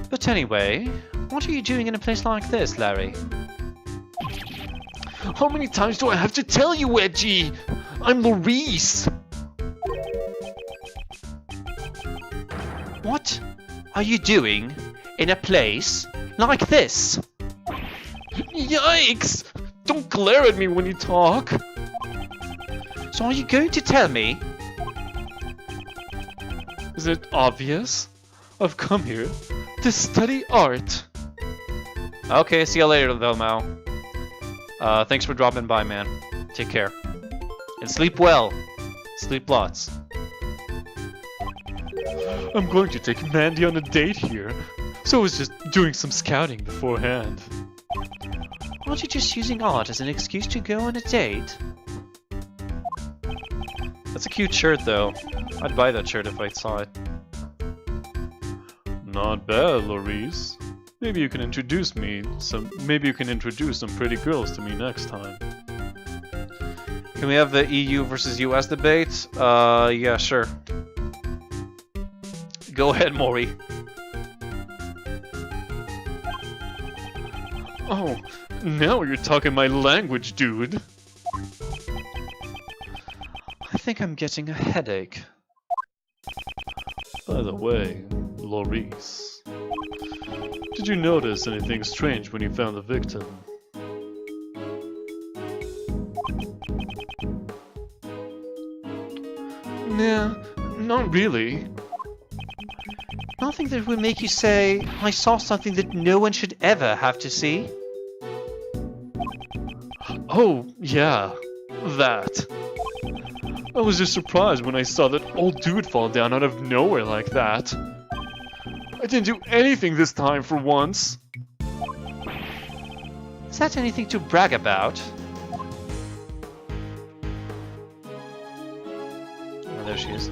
But anyway, what are you doing in a place like this, Larry? How many times do I have to tell you, Edgy? I'm Larice! What are you doing in a place like this? Yikes! Don't glare at me when you talk! So are you going to tell me? Is it obvious? I've come here to study art. Okay, see you later, though, Mao. Thanks for dropping by, man. Take care. And sleep well. Sleep lots. I'm going to take Mandy on a date here, so I was just doing some scouting beforehand. Aren't you just using art as an excuse to go on a date? That's a cute shirt, though. I'd buy that shirt if I saw it. Not bad, Larice. Maybe you can introduce some pretty girls to me next time. Can we have the EU versus US debate? Yeah, sure. Go ahead, Maury. Oh, now you're talking my language, dude. I think I'm getting a headache. By the way, Larice, did you notice anything strange when you found the victim? Nah, not really. Nothing that would make you say, I saw something that no one should ever have to see? Oh, yeah, that. I was just surprised when I saw that old dude fall down out of nowhere like that. I didn't do anything this time for once. Is that anything to brag about? Oh, there she is.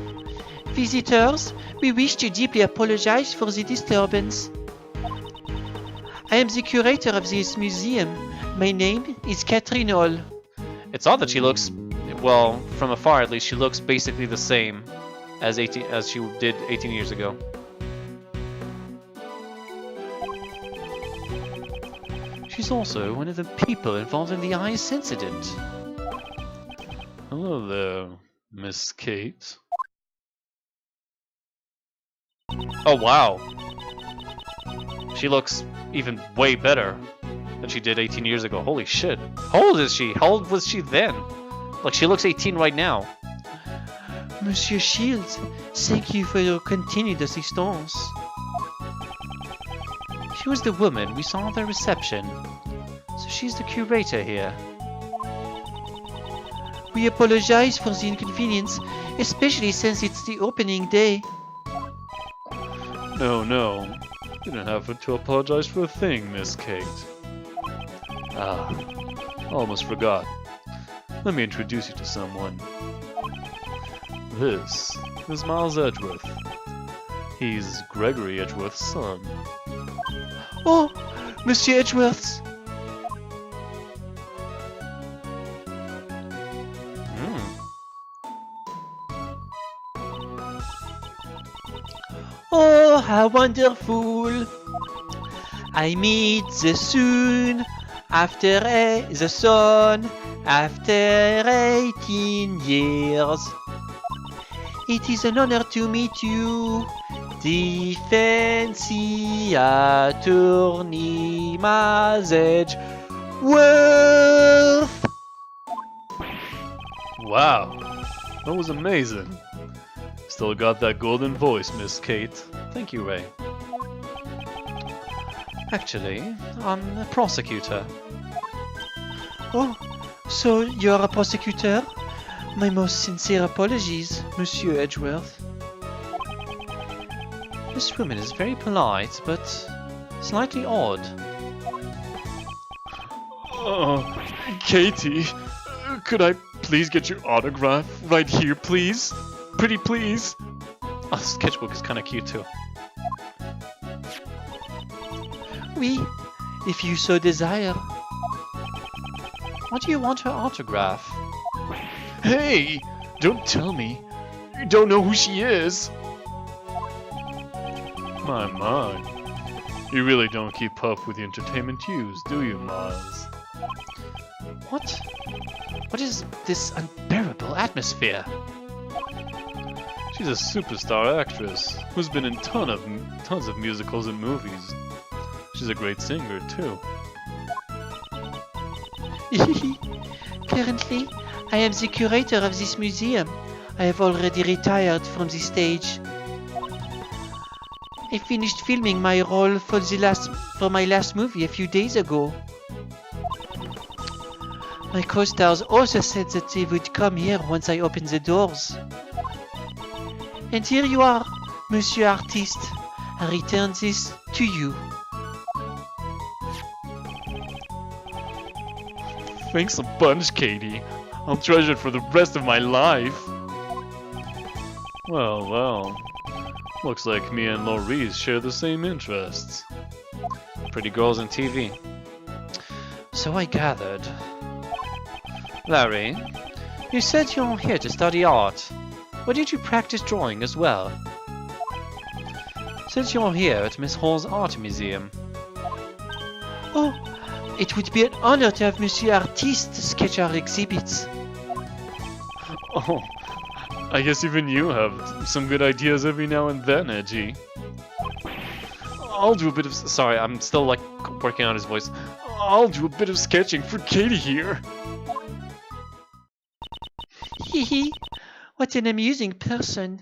Visitors, we wish to deeply apologize for the disturbance. I am the curator of this museum. My name is Catherine Hall. It's odd that she looks, well, from afar at least, she looks basically the same as she did 18 years ago. She's also one of the people involved in the ice incident. Hello there, Miss Kate. Oh, wow. She looks even way better than she did 18 years ago. Holy shit. How old is she? How old was she then? Like, she looks 18 right now. Monsieur Shields, thank you for your continued assistance. She was the woman we saw at the reception. So she's the curator here. We apologize for the inconvenience, especially since it's the opening day. No, no. You don't have to apologize for a thing, Miss Kate. Ah, almost forgot. Let me introduce you to someone. This is Miles Edgeworth. He's Gregory Edgeworth's son. Oh, Monsieur Edgeworth. Oh, how wonderful! I meet the sun after the sun after 18 years. It is an honor to meet you, the fancy attorney Miles Edgeworth. Wow, that was amazing. Still got that golden voice, Miss Kate. Thank you, Ray. Actually, I'm a prosecutor. Oh, so you're a prosecutor? My most sincere apologies, Monsieur Edgeworth. This woman is very polite, but slightly odd. Oh, Katie, could I please get your autograph right here, please? Pretty please. Oh, the sketchbook is kind of cute too. Oui, if you so desire. Why do you want her autograph? Hey, don't tell me. You don't know who she is. My. You really don't keep up with the entertainment news, do you, Miles? What? What is this unbearable atmosphere? She's a superstar actress who's been in tons of musicals and movies. She's a great singer, too. Currently, I am the curator of this museum. I have already retired from the stage. I finished filming my role for my last movie a few days ago. My co-stars also said that they would come here once I opened the doors. And here you are, Monsieur Artiste. I return this to you. Thanks a bunch, Katie. I'll treasure it for the rest of my life. Well. Looks like me and Laurice share the same interests. Pretty girls on TV. So I gathered. Larry, you said you're here to study art. Why didn't you practice drawing as well? Since you're here at Miss Hall's Art Museum. Oh, it would be an honor to have Monsieur Artiste sketch our exhibits. Oh, I guess even you have some good ideas every now and then, Edgy. I'll do a bit of... Sorry, I'm still like working on his voice. I'll do a bit of sketching for Katie here. Hee, what an amusing person.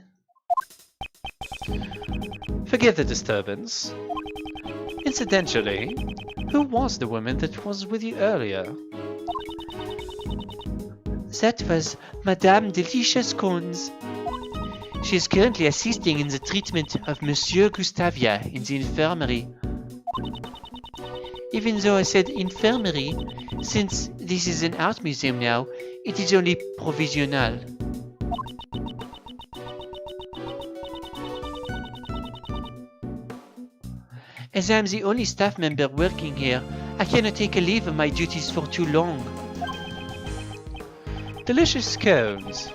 Forgive the disturbance. Incidentally, who was the woman that was with you earlier? That was Madame Delicious Cones. She is currently assisting in the treatment of Monsieur Gustavia in the infirmary. Even though I said infirmary, since this is an art museum now, it is only provisional. As I am the only staff member working here, I cannot take a leave of my duties for too long. Delicious Scones.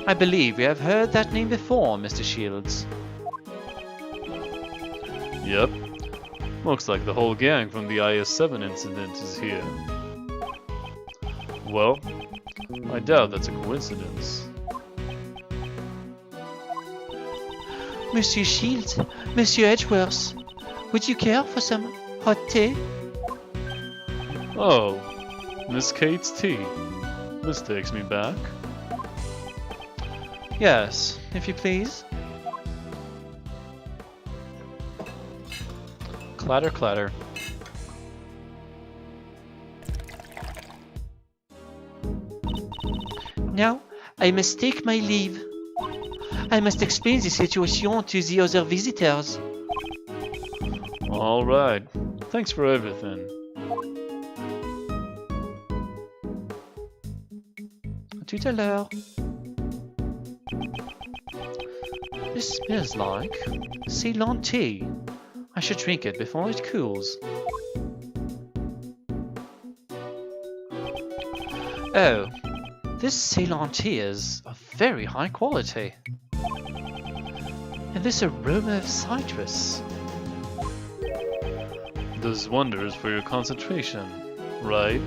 I believe we have heard that name before, Mr. Shields. Yep. Looks like the whole gang from the IS-7 incident is here. Well, I doubt that's a coincidence. Monsieur Shields, Monsieur Edgeworth, Would you care for some hot tea? Oh, Miss Kate's tea. This takes me back. Yes, if you please. Clatter, clatter. Now, I must take my leave. I must explain the situation to the other visitors. All right. Thanks for everything. Tout à l'heure. This smells like Ceylon tea. I should drink it before it cools. Oh, this Ceylon tea is of very high quality. And this aroma of citrus. Does wonders for your concentration, right?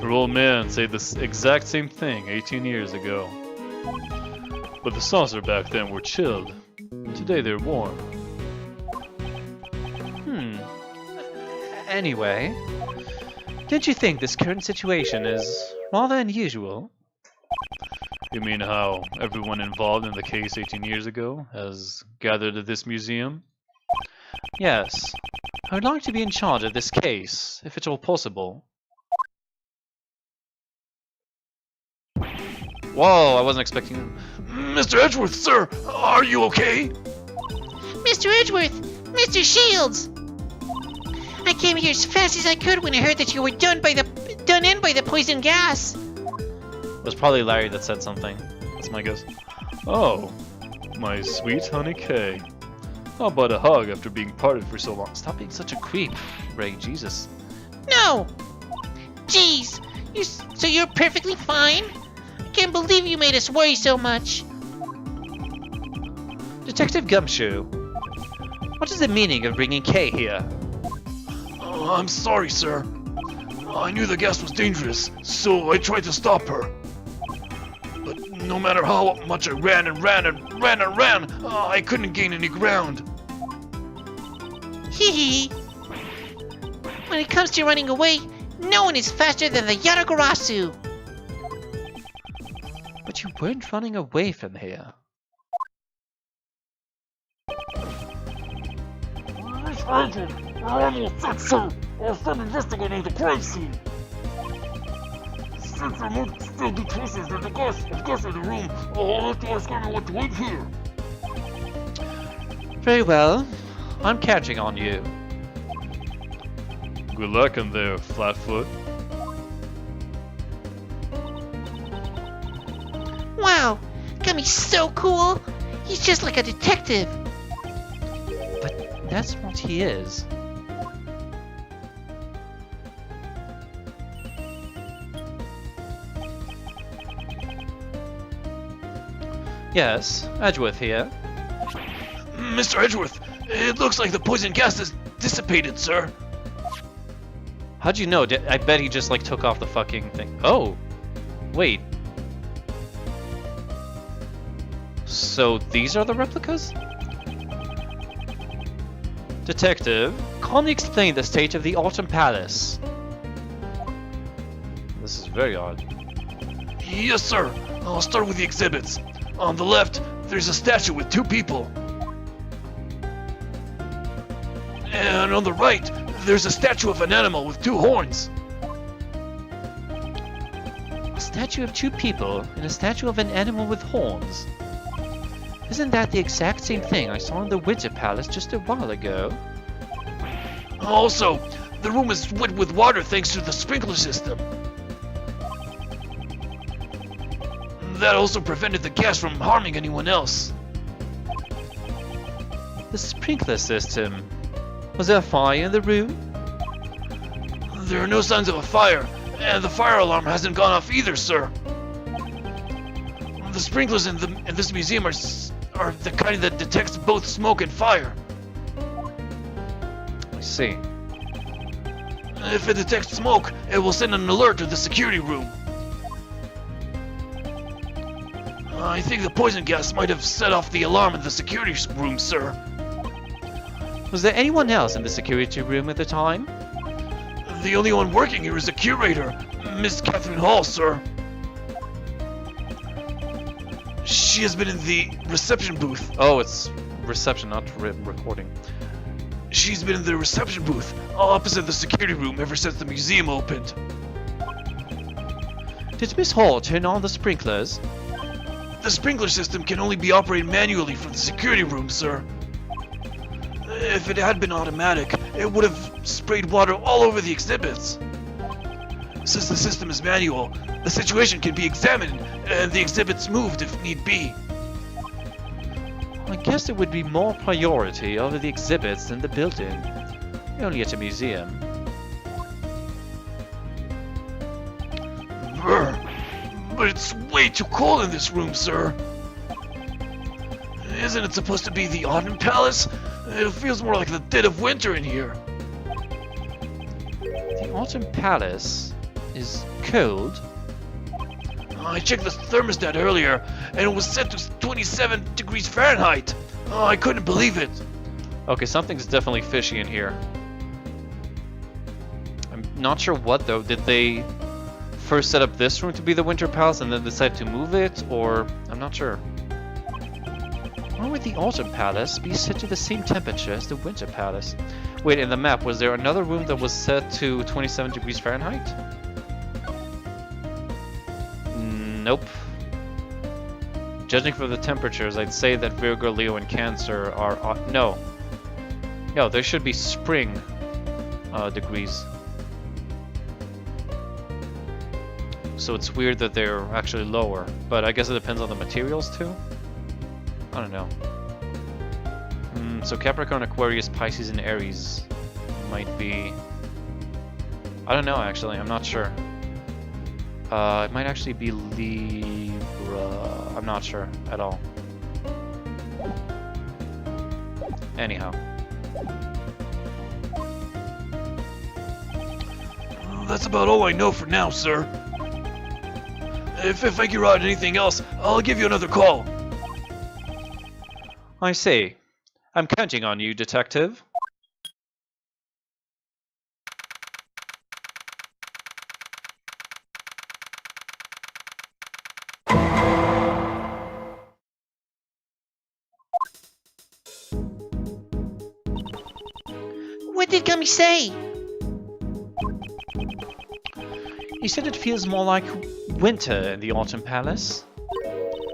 Her old man said the exact same thing 18 years ago. But the saucer back then were chilled. Today they're warm. Anyway, don't you think this current situation is rather unusual? You mean how everyone involved in the case 18 years ago has gathered at this museum? Yes. I would like to be in charge of this case, if at all possible. Whoa, I wasn't expecting... Mr. Edgeworth, sir, are you okay? Mr. Edgeworth! Mr. Shields! I came here as fast as I could when I heard that you were done in by the poison gas. It was probably Larry that said something. That's my guess. Oh, my sweet honey Kay. How about a hug after being parted for so long? Stop being such a creep, Ray. Jesus. No! Jeez! So you're perfectly fine? I can't believe you made us worry so much. Detective Gumshoe, what is the meaning of bringing Kay here? I'm sorry, sir. I knew the gas was dangerous, so I tried to stop her. But no matter how much I ran, I couldn't gain any ground. Hee hee. When it comes to running away, no one is faster than the Yaragarasu. But you weren't running away from here. Agent, we're almost set, sir. I'll start investigating the crime scene. Since there might still be traces of the gas in the room, I'll have to ask everyone to wait here. Very well. I'm counting on you. Good luck in there, Flatfoot. Wow, Gummy's so cool. He's just like a detective. But that's what he is. Yes, Edgeworth here. Mr. Edgeworth, it looks like the poison gas is dissipated, sir. How'd you know? I bet he just like took off the fucking thing. Oh, wait. So these are the replicas? Detective, calmly explain the state of the Autumn Palace. This is very odd. Yes, sir. I'll start with the exhibits. On the left, there's a statue with two people. And on the right, there's a statue of an animal with two horns. A statue of two people and a statue of an animal with horns. Isn't that the exact same thing I saw in the Winter Palace just a while ago? Also, the room is wet with water thanks to the sprinkler system. That also prevented the gas from harming anyone else. The sprinkler system. Was there a fire in the room? There are no signs of a fire, and the fire alarm hasn't gone off either, sir. The sprinklers in this museum are the kind that detects both smoke and fire. I see. If it detects smoke, it will send an alert to the security room. I think the poison gas might have set off the alarm in the security room, sir. Was there anyone else in the security room at the time? The only one working here is the curator, Miss Catherine Hall, sir. She has been in the reception booth. Oh, it's reception, not recording. She's been in the reception booth, opposite the security room ever since the museum opened. Did Miss Hall turn on the sprinklers? The sprinkler system can only be operated manually from the security room, sir. If it had been automatic, it would have sprayed water all over the exhibits. Since the system is manual, the situation can be examined and the exhibits moved if need be. I guess it would be more priority over the exhibits than the building. Only at a museum. Brr. But it's way too cold in this room, sir. Isn't it supposed to be the Autumn Palace? It feels more like the dead of winter in here. The Autumn Palace is cold? I checked the thermostat earlier, and it was set to 27 degrees Fahrenheit. I couldn't believe it. Okay, something's definitely fishy in here. I'm not sure what though. Did they first set up this room to be the Winter Palace and then decide to move it? Or I'm not sure. Why would the Autumn Palace be set to the same temperature as the Winter Palace? Wait, in the map, was there another room that was set to 27 degrees Fahrenheit? Nope. Judging from the temperatures, I'd say that Virgo, Leo, and Cancer are... no. No, there should be spring degrees. So it's weird that they're actually lower. But I guess it depends on the materials too? I don't know. So Capricorn, Aquarius, Pisces, and Aries might be... I don't know actually, I'm not sure. It might actually be Libra. I'm not sure at all. Anyhow. That's about all I know for now, sir. If I figure out anything else, I'll give you another call. I see. I'm counting on you, detective. What did Gummy say? He said it feels more like winter in the Autumn Palace.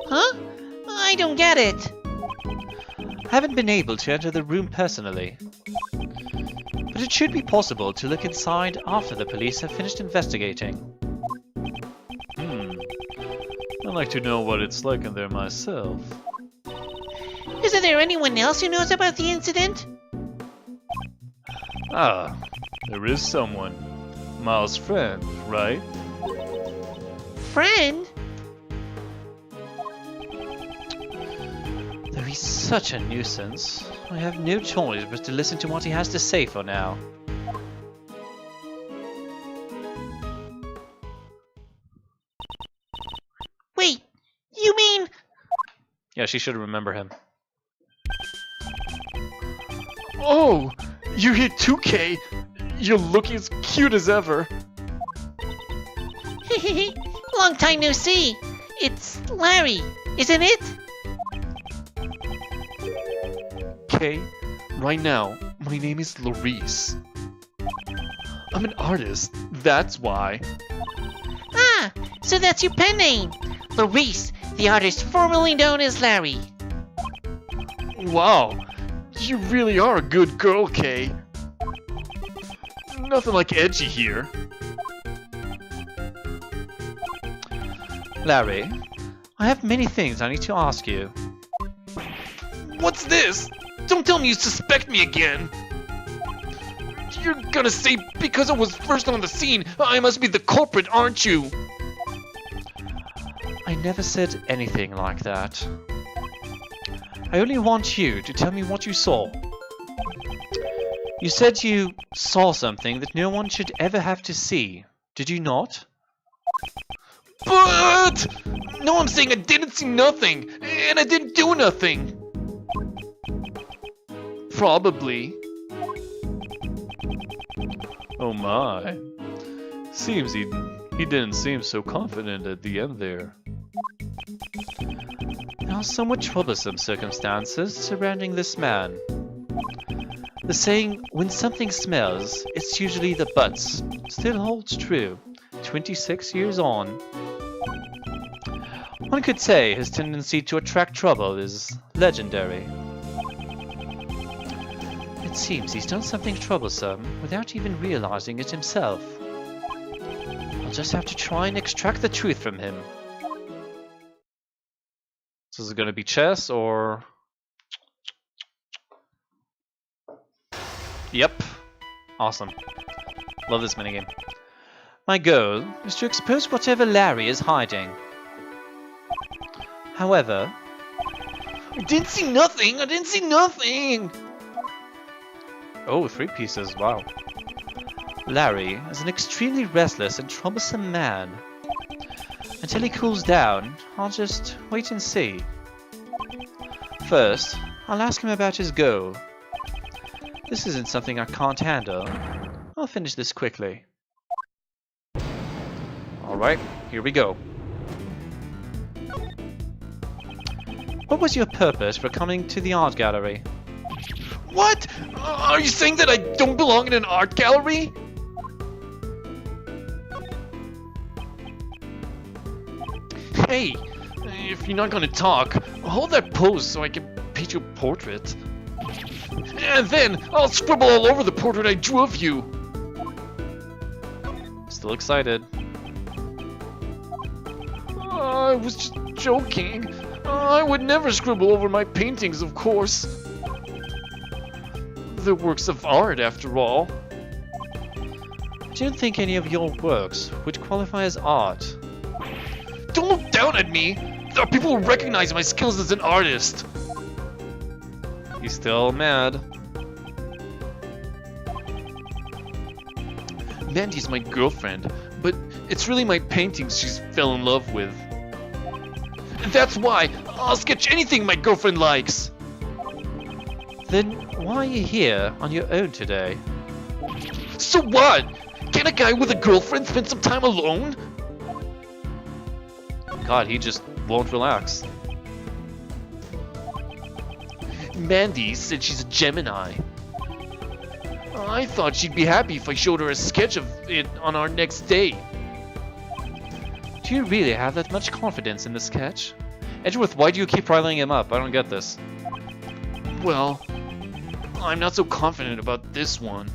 Huh? I don't get it. I haven't been able to enter the room personally. But it should be possible to look inside after the police have finished investigating. I'd like to know what it's like in there myself. Isn't there anyone else who knows about the incident? Ah, there is someone. Miles' friend, right? Friend? Though he's such a nuisance, I have no choice but to listen to what he has to say for now. Wait, you mean... Yeah, she should remember him. Oh, you're here too, Kay. You're looking as cute as ever. Long time no see. It's Larry, isn't it? Kay, right now, my name is Larice. I'm an artist, that's why. Ah, so that's your pen name. Larice, the artist formerly known as Larry. Wow, you really are a good girl, Kay. Nothing like edgy here. Larry, I have many things I need to ask you. What's this? Don't tell me you suspect me again. You're gonna say because I was first on the scene, I must be the culprit, aren't you? I never said anything like that. I only want you to tell me what you saw. You said you saw something that no one should ever have to see, did you not? But... No, I'm saying I didn't see nothing, and I didn't do nothing. Probably. Oh my. Seems he didn't seem so confident at the end there. There are somewhat troublesome circumstances surrounding this man. The saying, when something smells, it's usually the butts, still holds true, 26 years on. One could say his tendency to attract trouble is legendary. It seems he's done something troublesome without even realizing it himself. I'll just have to try and extract the truth from him. So is it going to be chess or... Yep. Awesome. Love this minigame. My goal is to expose whatever Larry is hiding. However... I didn't see nothing! I didn't see nothing! Oh, 3 pieces, wow. Larry is an extremely restless and troublesome man. Until he cools down, I'll just wait and see. First, I'll ask him about his goal. This isn't something I can't handle. I'll finish this quickly. Alright, here we go. What was your purpose for coming to the art gallery? What? Are you saying that I don't belong in an art gallery? Hey, if you're not gonna talk, hold that pose so I can paint you a portrait. And then I'll scribble all over the portrait I drew of you. Still excited. I was just joking. I would never scribble over my paintings, of course. They're works of art, after all. I don't think any of your works would qualify as art. Don't look down at me! There are people who recognize my skills as an artist. He's still mad. Mandy's my girlfriend, but it's really my paintings she's fell in love with. That's why I'll sketch anything my girlfriend likes. Then why are you here on your own today? So what? Can a guy with a girlfriend spend some time alone? God, he just won't relax. Mandy said she's a Gemini. I thought she'd be happy if I showed her a sketch of it on our next date. Do you really have that much confidence in the sketch? Edgeworth, why do you keep riling him up? I don't get this. Well, I'm not so confident about this one.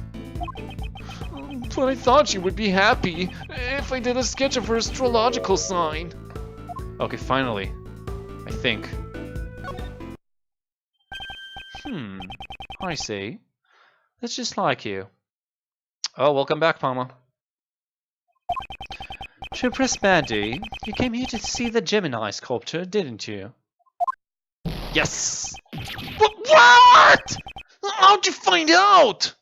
But I thought she would be happy if I did a sketch of her astrological sign. Okay, finally. I think. I see. That's just like you. Oh, welcome back, Palma. To impress Mandy, you came here to see the Gemini sculpture, didn't you? Yes! What? How'd you find out?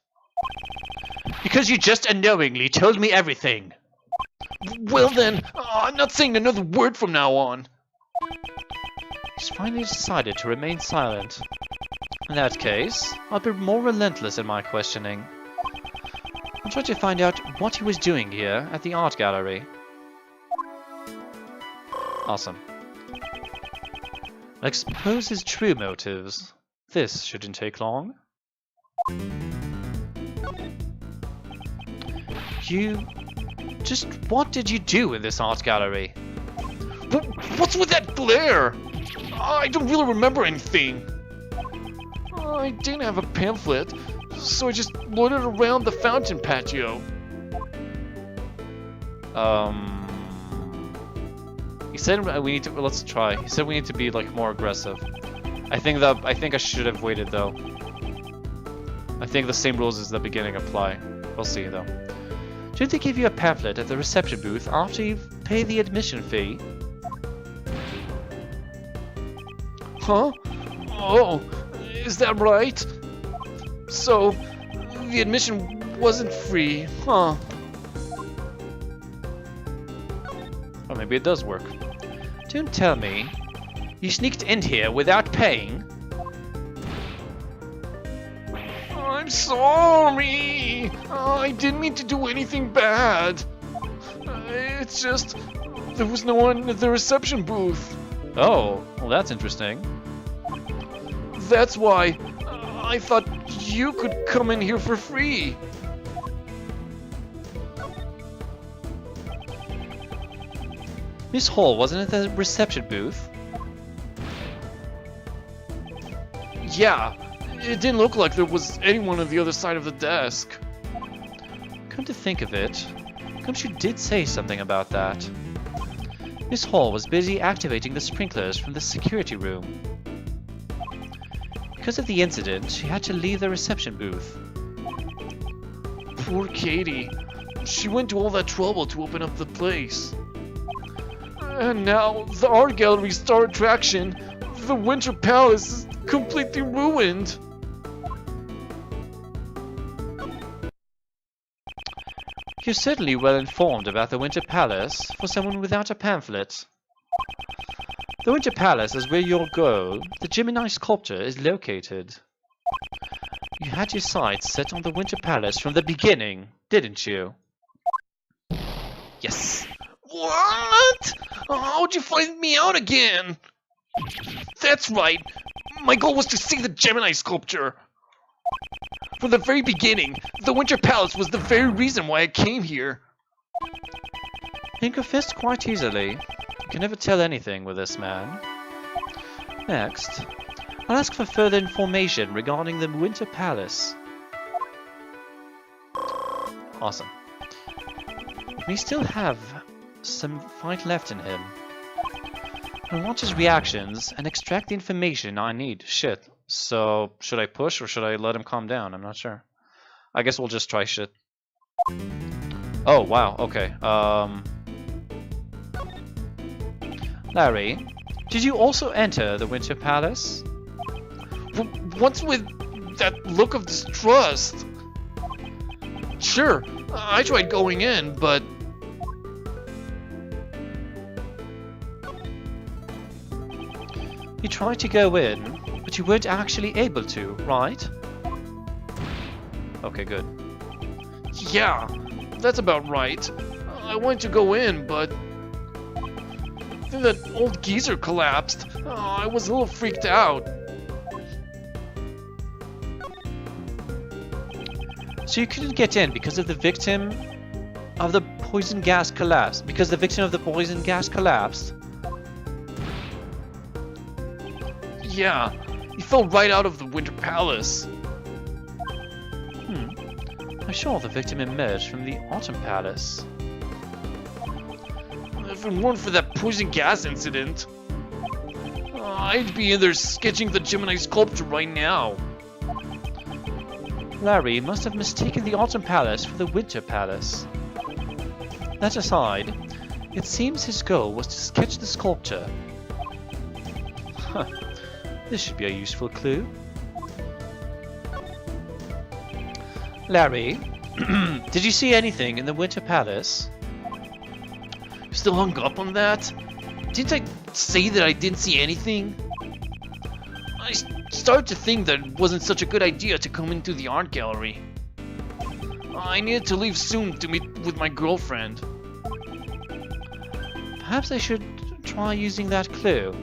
Because you just unknowingly told me everything. Well then, I'm not saying another word from now on. He's finally decided to remain silent. In that case, I'll be more relentless in my questioning. I'll try to find out what he was doing here at the art gallery. Awesome. I'll expose his true motives. This shouldn't take long. What did you do in this art gallery? What's with that glare? I don't really remember anything. I didn't have a pamphlet, so I just loitered around the fountain patio. He said we need to. Let's try. He said we need to be like more aggressive. I think I should have waited though. I think the same rules as the beginning apply. We'll see though. Did they give you a pamphlet at the reception booth after you pay the admission fee? Huh? Oh, is that right? So, the admission wasn't free, huh? Or maybe it does work. Don't tell me you sneaked in here without paying. I'm sorry. I didn't mean to do anything bad. It's just there was no one at the reception booth. Oh, well that's interesting. That's why I thought you could come in here for free. Miss Hall wasn't at the reception booth. Yeah, it didn't look like there was anyone on the other side of the desk. Come to think of it, you did say something about that. Miss Hall was busy activating the sprinklers from the security room. Because of the incident, she had to leave the reception booth. Poor Katie. She went to all that trouble to open up the place. And now the art gallery star attraction, the Winter Palace, is completely ruined. You're certainly well informed about the Winter Palace for someone without a pamphlet. The Winter Palace is where your girl, the Gemini sculpture, is located. You had your sights set on the Winter Palace from the beginning, didn't you? Yes. What? How'd you find me out again? That's right. My goal was to see the Gemini sculpture. From the very beginning, the Winter Palace was the very reason why I came here. You confessed quite easily. You can never tell anything with this man. Next, I'll ask for further information regarding the Winter Palace. Awesome. He may still have some fight left in him. I'll watch his reactions and extract the information I need. Shit. So, should I push or should I let him calm down? I'm not sure. I guess we'll just try shit. Oh, wow. Okay. Larry, did you also enter the Winter Palace? What's with that look of distrust? Sure, I tried going in, but... You tried to go in, but you weren't actually able to, right? Okay, good. Yeah, that's about right. I wanted to go in, but... then that old geezer collapsed. I was a little freaked out. So you couldn't get in because of the victim of the poison gas collapse? Because the victim of the poison gas collapsed? Yeah, he fell right out of the Winter Palace. I saw the victim emerge from the Autumn Palace. If it weren't for that poison gas incident, I'd be in there sketching the Gemini sculpture right now. Larry must have mistaken the Autumn Palace for the Winter Palace. That aside, it seems his goal was to sketch the sculpture. Huh. This should be a useful clue. Larry, did you see anything in the Winter Palace? Still hung up on that? Didn't I say that I didn't see anything? I started to think that it wasn't such a good idea to come into the art gallery. I needed to leave soon to meet with my girlfriend. Perhaps I should try using that clue.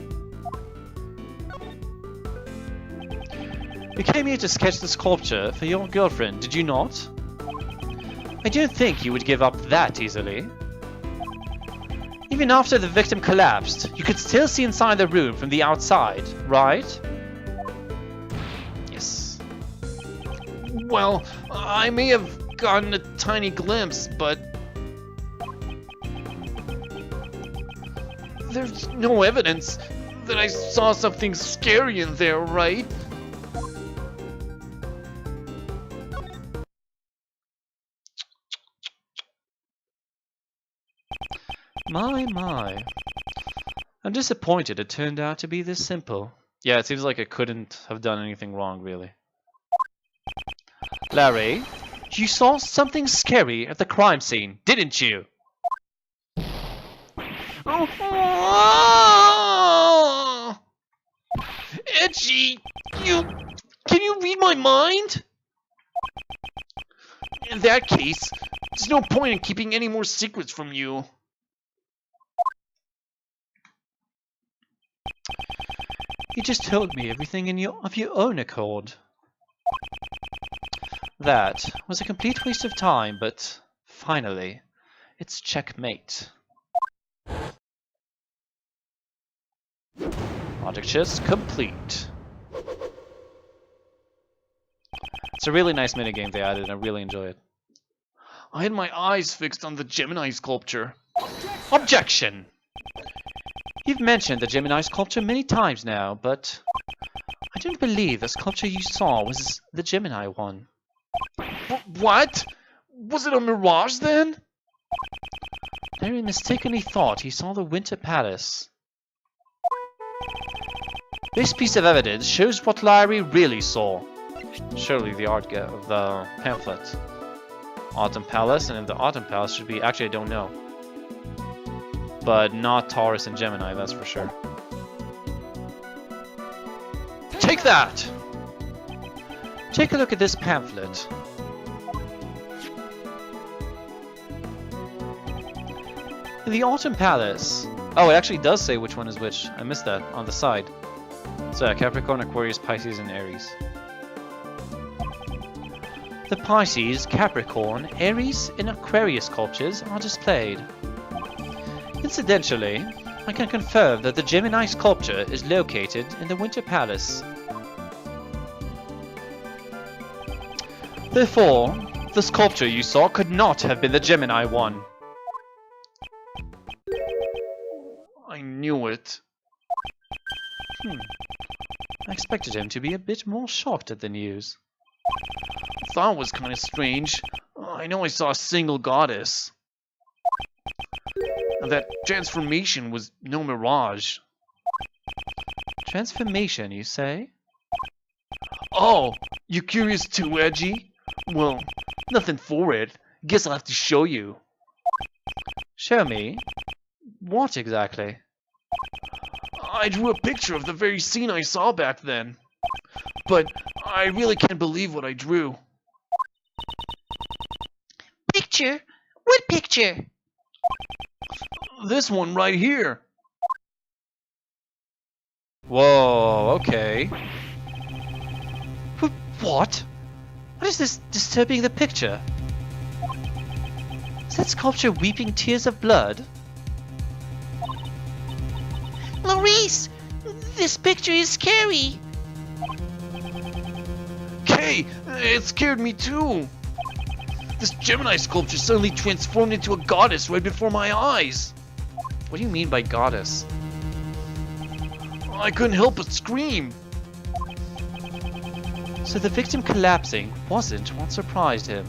You came here to sketch the sculpture for your girlfriend, did you not? I don't think you would give up that easily. Even after the victim collapsed, you could still see inside the room from the outside, right? Yes. Well, I may have gotten a tiny glimpse, but... there's no evidence that I saw something scary in there, right? My. I'm disappointed it turned out to be this simple. Yeah, it seems like I couldn't have done anything wrong, really. Larry, you saw something scary at the crime scene, didn't you? Oh! Edgy, can you read my mind? In that case, there's no point in keeping any more secrets from you. You just told me everything of your own accord. That was a complete waste of time, but finally, it's checkmate. Project chest complete. It's a really nice minigame they added, and I really enjoy it. I had my eyes fixed on the Gemini sculpture. Objection! You've mentioned the Gemini sculpture many times now, but I don't believe the sculpture you saw was the Gemini one. What? Was it a mirage then? Larry mistakenly thought he saw the Winter Palace. This piece of evidence shows what Larry really saw. Surely the art of the pamphlet. Autumn Palace, and if the Autumn Palace should be... Actually, I don't know. But not Taurus and Gemini, that's for sure. Take that! Take a look at this pamphlet. The Autumn Palace. Oh, it actually does say which one is which. I missed that on the side. So Capricorn, Aquarius, Pisces, and Aries. The Pisces, Capricorn, Aries, and Aquarius sculptures are displayed. Incidentally, I can confirm that the Gemini sculpture is located in the Winter Palace. Therefore, the sculpture you saw could not have been the Gemini one. I knew it. I expected him to be a bit more shocked at the news. I thought it was kind of strange. I know I saw a single goddess. That transformation was no mirage. Transformation, you say? Oh, you curious too, Edgy? Well, nothing for it. Guess I'll have to show you. Show me? What exactly? I drew a picture of the very scene I saw back then. But I really can't believe what I drew. Picture? What picture? This one right here. Whoa, okay. What? What is this disturbing the picture? Is that sculpture weeping tears of blood? Maurice, this picture is scary. Kay, it scared me too. This Gemini sculpture suddenly transformed into a goddess right before my eyes. What do you mean by goddess? I couldn't help but scream. So the victim collapsing wasn't what surprised him.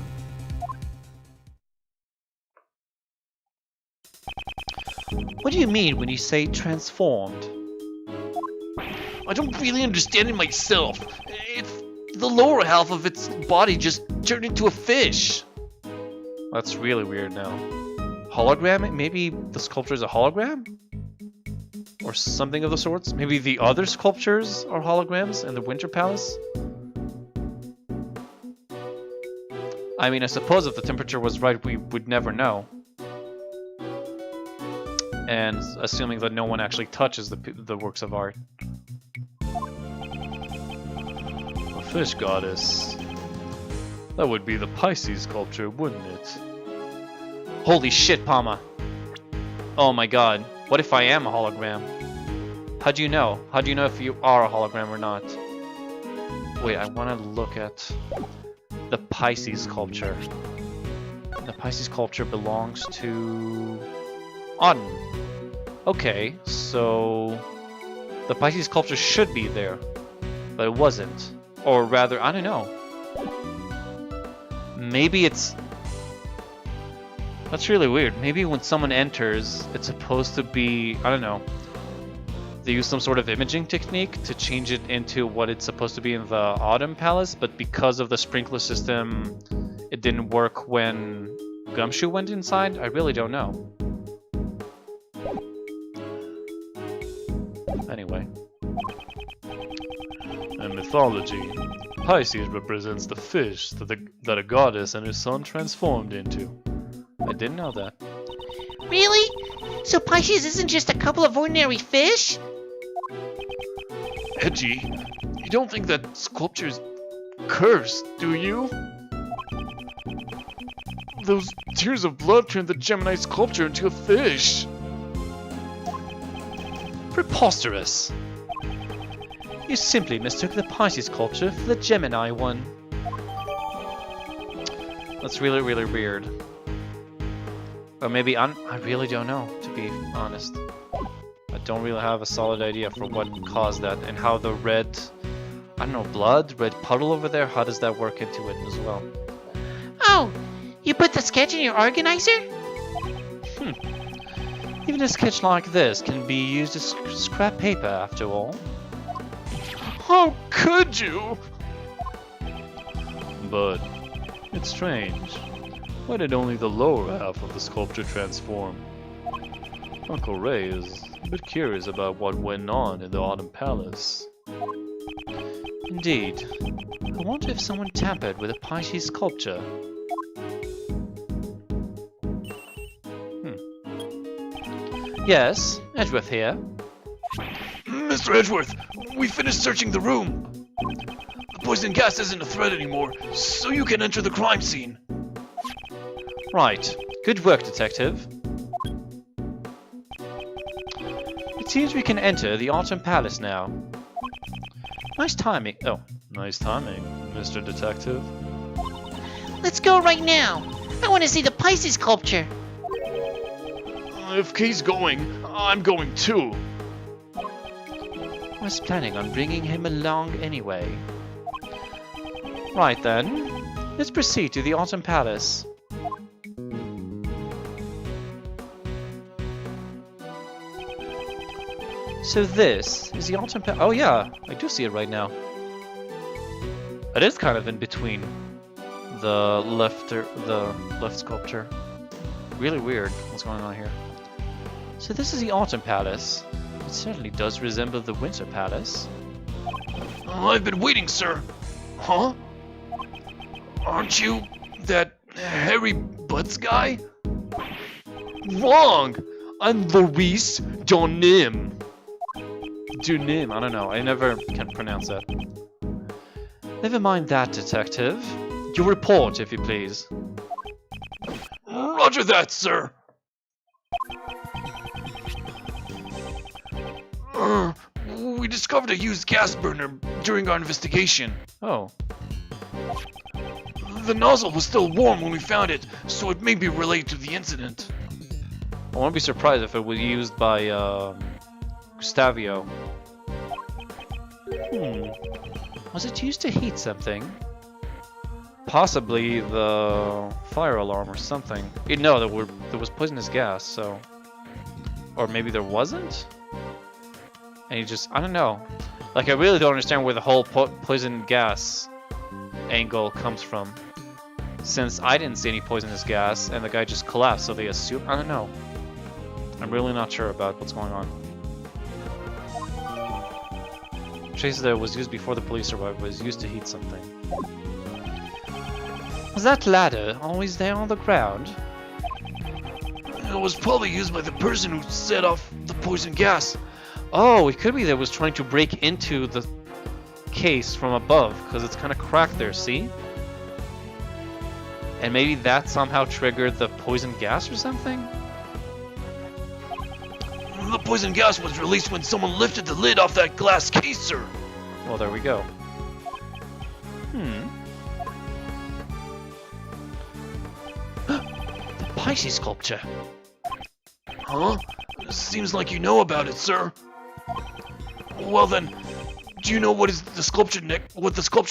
What do you mean when you say transformed? I don't really understand it myself. It's the lower half of its body just turned into a fish. That's really weird now. Hologram? Maybe the sculpture is a hologram? Or something of the sorts? Maybe the other sculptures are holograms in the Winter Palace? I mean, I suppose if the temperature was right, we would never know. And assuming that no one actually touches the works of art. A fish goddess. That would be the Pisces sculpture, wouldn't it? Holy shit, Palma! Oh my god, what if I am a hologram? How do you know? How do you know if you are a hologram or not? Wait, I want to look at the Pisces sculpture. The Pisces sculpture belongs to Autumn. Okay, so the Pisces sculpture should be there, but it wasn't. Or rather, I don't know. Maybe it's... That's really weird. Maybe when someone enters, it's supposed to be... I don't know. They use some sort of imaging technique to change it into what it's supposed to be in the Autumn Palace, but because of the sprinkler system, it didn't work when Gumshoe went inside? I really don't know. Anyway. In mythology, Pisces represents the fish that a goddess and her son transformed into. I didn't know that. Really? So Pisces isn't just a couple of ordinary fish? Edgy, you don't think that sculpture's cursed, do you? Those tears of blood turned the Gemini sculpture into a fish. Preposterous! You simply mistook the Pisces sculpture for the Gemini one. That's really, really weird. Or maybe I really don't know, to be honest. I don't really have a solid idea for what caused that and how the red, I don't know, red puddle over there, how does that work into it as well? Oh, you put the sketch in your organizer? Even a sketch like this can be used as scrap paper after all. How could you? But it's strange. Why did only the lower half of the sculpture transform? Uncle Ray is a bit curious about what went on in the Autumn Palace. Indeed. I wonder if someone tampered with a Pisces sculpture. Yes, Edgeworth here. Mr. Edgeworth, we finished searching the room. The poison gas isn't a threat anymore, so you can enter the crime scene. Right. Good work, Detective. It seems we can enter the Autumn Palace now. Nice timing. Oh, Nice timing, Mr. Detective. Let's go right now. I want to see the Pisces sculpture. If Kay's going, I'm going too. I was planning on bringing him along anyway. Right then, let's proceed to the Autumn Palace. So this is the Autumn Palace. Oh yeah, I do see it right now. It is kind of in between the left sculpture. Really weird what's going on here. So this is the Autumn Palace. It certainly does resemble the Winter Palace. I've been waiting, sir. Huh? Aren't you that hairy butts guy? Wrong! I'm Luis Donim. Dunim, I don't know. I never can pronounce that. Never mind that, Detective. Your report, if you please. Roger that, sir. We discovered a used gas burner during our investigation. Oh, The nozzle was still warm when we found it, so it may be related to the incident. I won't be surprised if it was used by Gustavio. Was it used to heat something? Possibly the fire alarm or something. No, there was poisonous gas, so... Or maybe there wasn't? And you just... I don't know. Like, I really don't understand where the whole poison gas angle comes from. Since I didn't see any poisonous gas, and the guy just collapsed, so they assume... I don't know. I'm really not sure about what's going on. Traces that it was used before the police arrived was used to heat something. Was that ladder always there on the ground? It was probably used by the person who set off the poison gas. Oh, it could be that it was trying to break into the case from above, because it's kind of cracked there, see? And maybe that somehow triggered the poison gas or something? The poison gas was released when someone lifted the lid off that glass case, sir. Well, there we go. The Pisces sculpture. Huh? Seems like you know about it, sir. Well then, do you know what the sculpture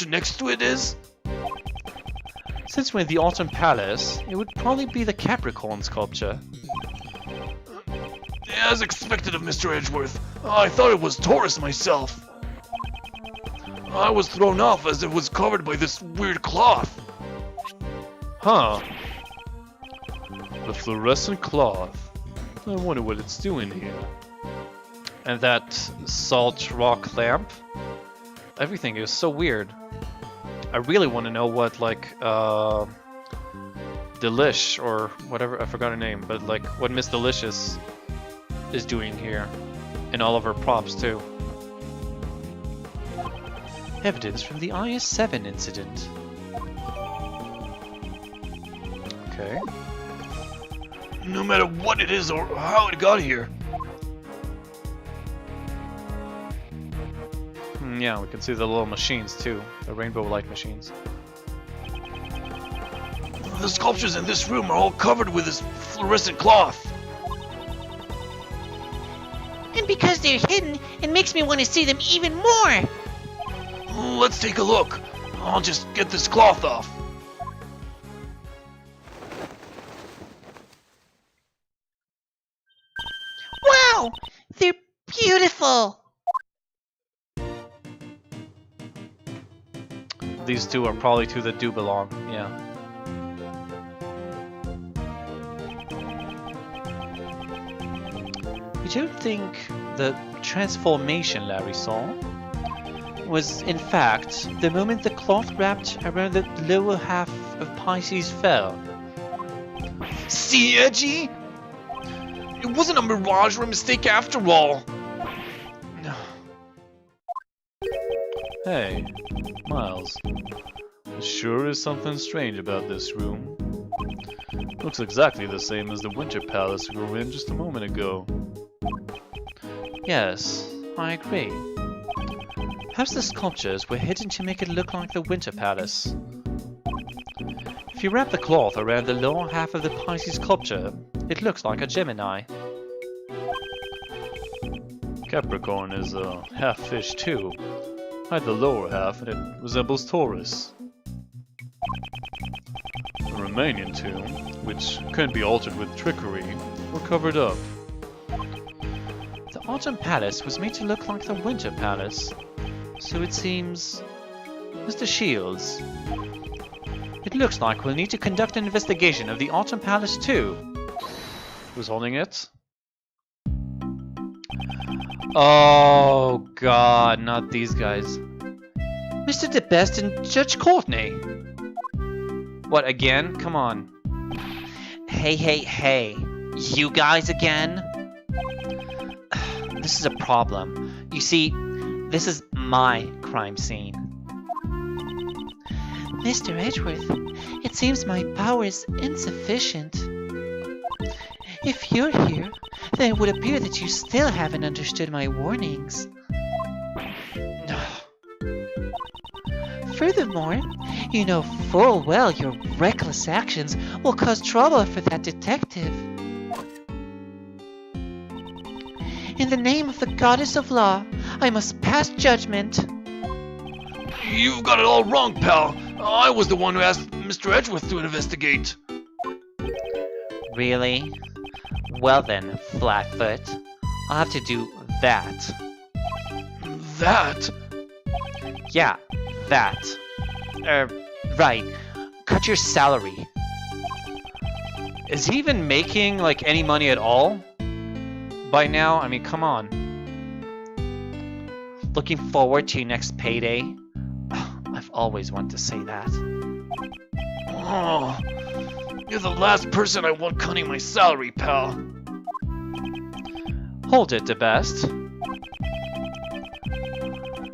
next to it is? Since we're in the Autumn Palace, it would probably be the Capricorn sculpture. As expected of Mr. Edgeworth, I thought it was Taurus myself. I was thrown off as it was covered by this weird cloth. Huh. The fluorescent cloth. I wonder what it's doing here. And that salt rock lamp. Everything is so weird. I really want to know what, like, Delish, or whatever, I forgot her name, but, like, what Miss Delicious is doing here. And all of her props, too. Evidence from the IS-7 incident. Okay. No matter what it is or how it got here. Yeah, we can see the little machines too, the rainbow light machines. The sculptures in this room are all covered with this fluorescent cloth. And because they're hidden, it makes me want to see them even more. Let's take a look. I'll just get this cloth off. Wow, they're beautiful. These two are probably two that do belong, yeah. You don't think the transformation Larry saw was, in fact, the moment the cloth wrapped around the lower half of Pisces fell? See, Edgy? It wasn't a mirage or a mistake after all. Hey, Miles. There sure is something strange about this room. Looks exactly the same as the Winter Palace we were in just a moment ago. Yes, I agree. Perhaps the sculptures were hidden to make it look like the Winter Palace. If you wrap the cloth around the lower half of the Pisces sculpture, it looks like a Gemini. Capricorn is a half fish too. I had the lower half and it resembles Taurus. The Romanian two, which couldn't be altered with trickery, were covered up. The Autumn Palace was made to look like the Winter Palace, so it seems... Mr. Shields, it looks like we'll need to conduct an investigation of the Autumn Palace too. Who's holding it? Oh god, not these guys. Mr. DeBest and Judge Courtney. What, again? Come on. Hey. You guys again? This is a problem. You see, this is my crime scene. Mr. Edgeworth, it seems my power is insufficient. If you're here, then it would appear that you still haven't understood my warnings. Furthermore, you know full well your reckless actions will cause trouble for that detective. In the name of the goddess of law, I must pass judgment. You've got it all wrong, pal. I was the one who asked Mr. Edgeworth to investigate. Really? Well then, Flatfoot, I'll have to do that. That? Yeah, that. Right. Cut your salary. Is he even making, like, any money at all? By now? I mean, come on. Looking forward to your next payday? I've always wanted to say that. Oh, you're the last person I want cutting my salary, pal. Hold it, DeBest.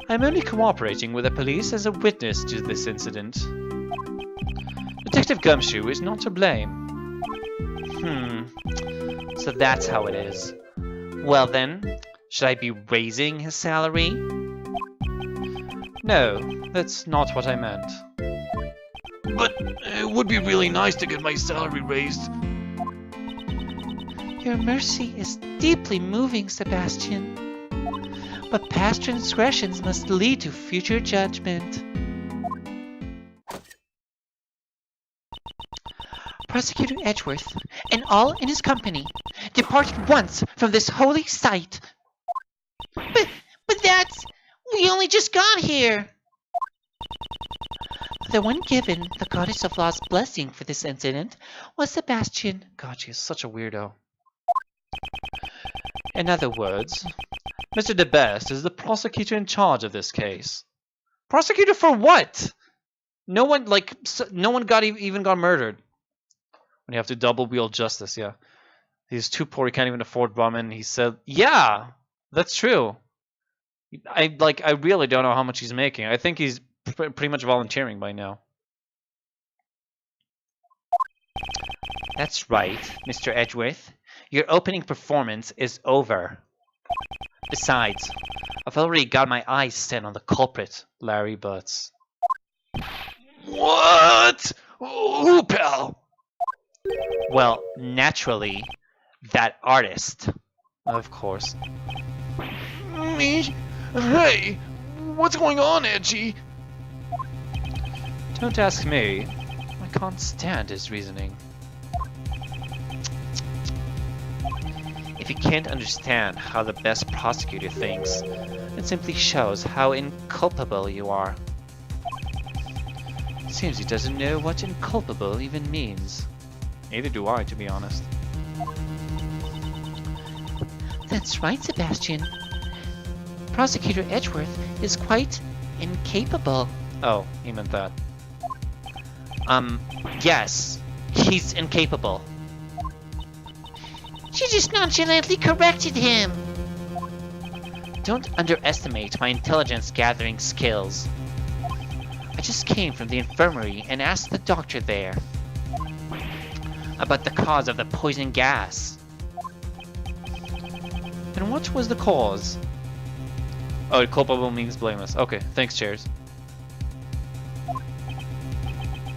I'm only cooperating with the police as a witness to this incident. Detective Gumshoe is not to blame. So that's how it is. Well then, should I be raising his salary? No, that's not what I meant. But it would be really nice to get my salary raised. Your mercy is deeply moving, Sebastian. But past transgressions must lead to future judgment. Prosecutor Edgeworth, and all in his company, depart at once from this holy site. But that's... we only just got here. The one given the goddess of law's blessing for this incident was Sebastian. God, she is such a weirdo. In other words, Mr. DeBest is the prosecutor in charge of this case. Prosecutor for what? No one, like, no one even got murdered. When you have to double wield justice, yeah. He's too poor, he can't even afford ramen. He said, yeah, that's true. I really don't know how much he's making. I think he's pretty much volunteering by now. That's right, Mr. Edgeworth. Your opening performance is over. Besides, I've already got my eyes set on the culprit, Larry Butts. What? Who, pal? Well, naturally, that artist. Of course. Me? Hey, what's going on, Edgy? Don't ask me. I can't stand his reasoning. If you can't understand how the best prosecutor thinks, it simply shows how inculpable you are. Seems he doesn't know what inculpable even means. Neither do I, to be honest. That's right, Sebastian. Prosecutor Edgeworth is quite incapable. Oh, he meant that. Yes, he's incapable. She just nonchalantly corrected him. Don't underestimate my intelligence gathering skills. I just came from the infirmary and asked the doctor there about the cause of the poison gas. And what was the cause? Oh, culpable means blameless. Okay, thanks, Chairs.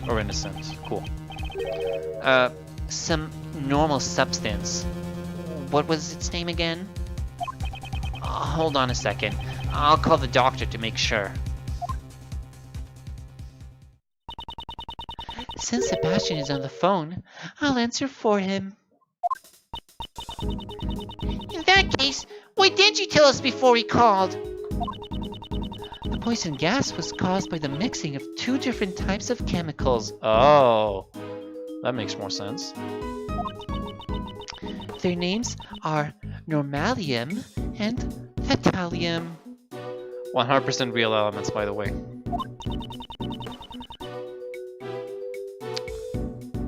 Or innocent. Cool. Some normal substance. What was its name again? Hold on a second. I'll call the doctor to make sure. Since Sebastian is on the phone, I'll answer for him. In that case, why didn't you tell us before he called? The poison gas was caused by the mixing of two different types of chemicals. Oh, that makes more sense. Their names are normalium and fatalium. 100% real elements, by the way.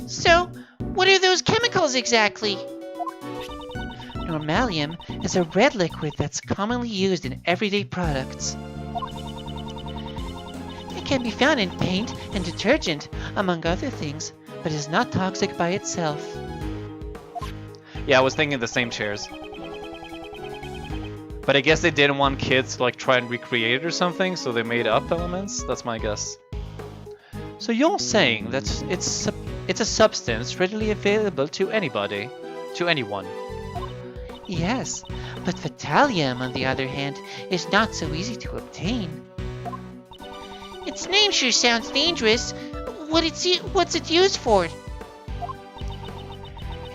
So, what are those chemicals exactly? Normalium is a red liquid that's commonly used in everyday products. It can be found in paint and detergent, among other things, but is not toxic by itself. Yeah, I was thinking the same, Chairs. But I guess they didn't want kids to like try and recreate it or something, so they made up elements. That's my guess. So you're saying that it's a substance readily available to anybody, to anyone. Yes, but fatalium, on the other hand, is not so easy to obtain. Its name sure sounds dangerous. What's it used for? It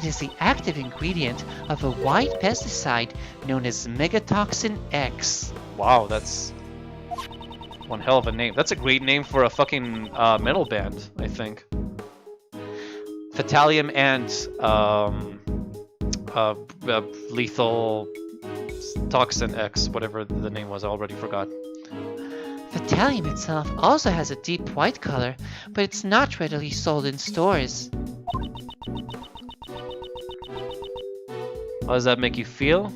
is the active ingredient of a white pesticide known as Megatoxin X. Wow, that's one hell of a name. That's a great name for a fucking metal band, I think. Fatalium and lethal toxin X, whatever the name was, I already forgot. Fatalium itself also has a deep white color, but it's not readily sold in stores. How does that make you feel?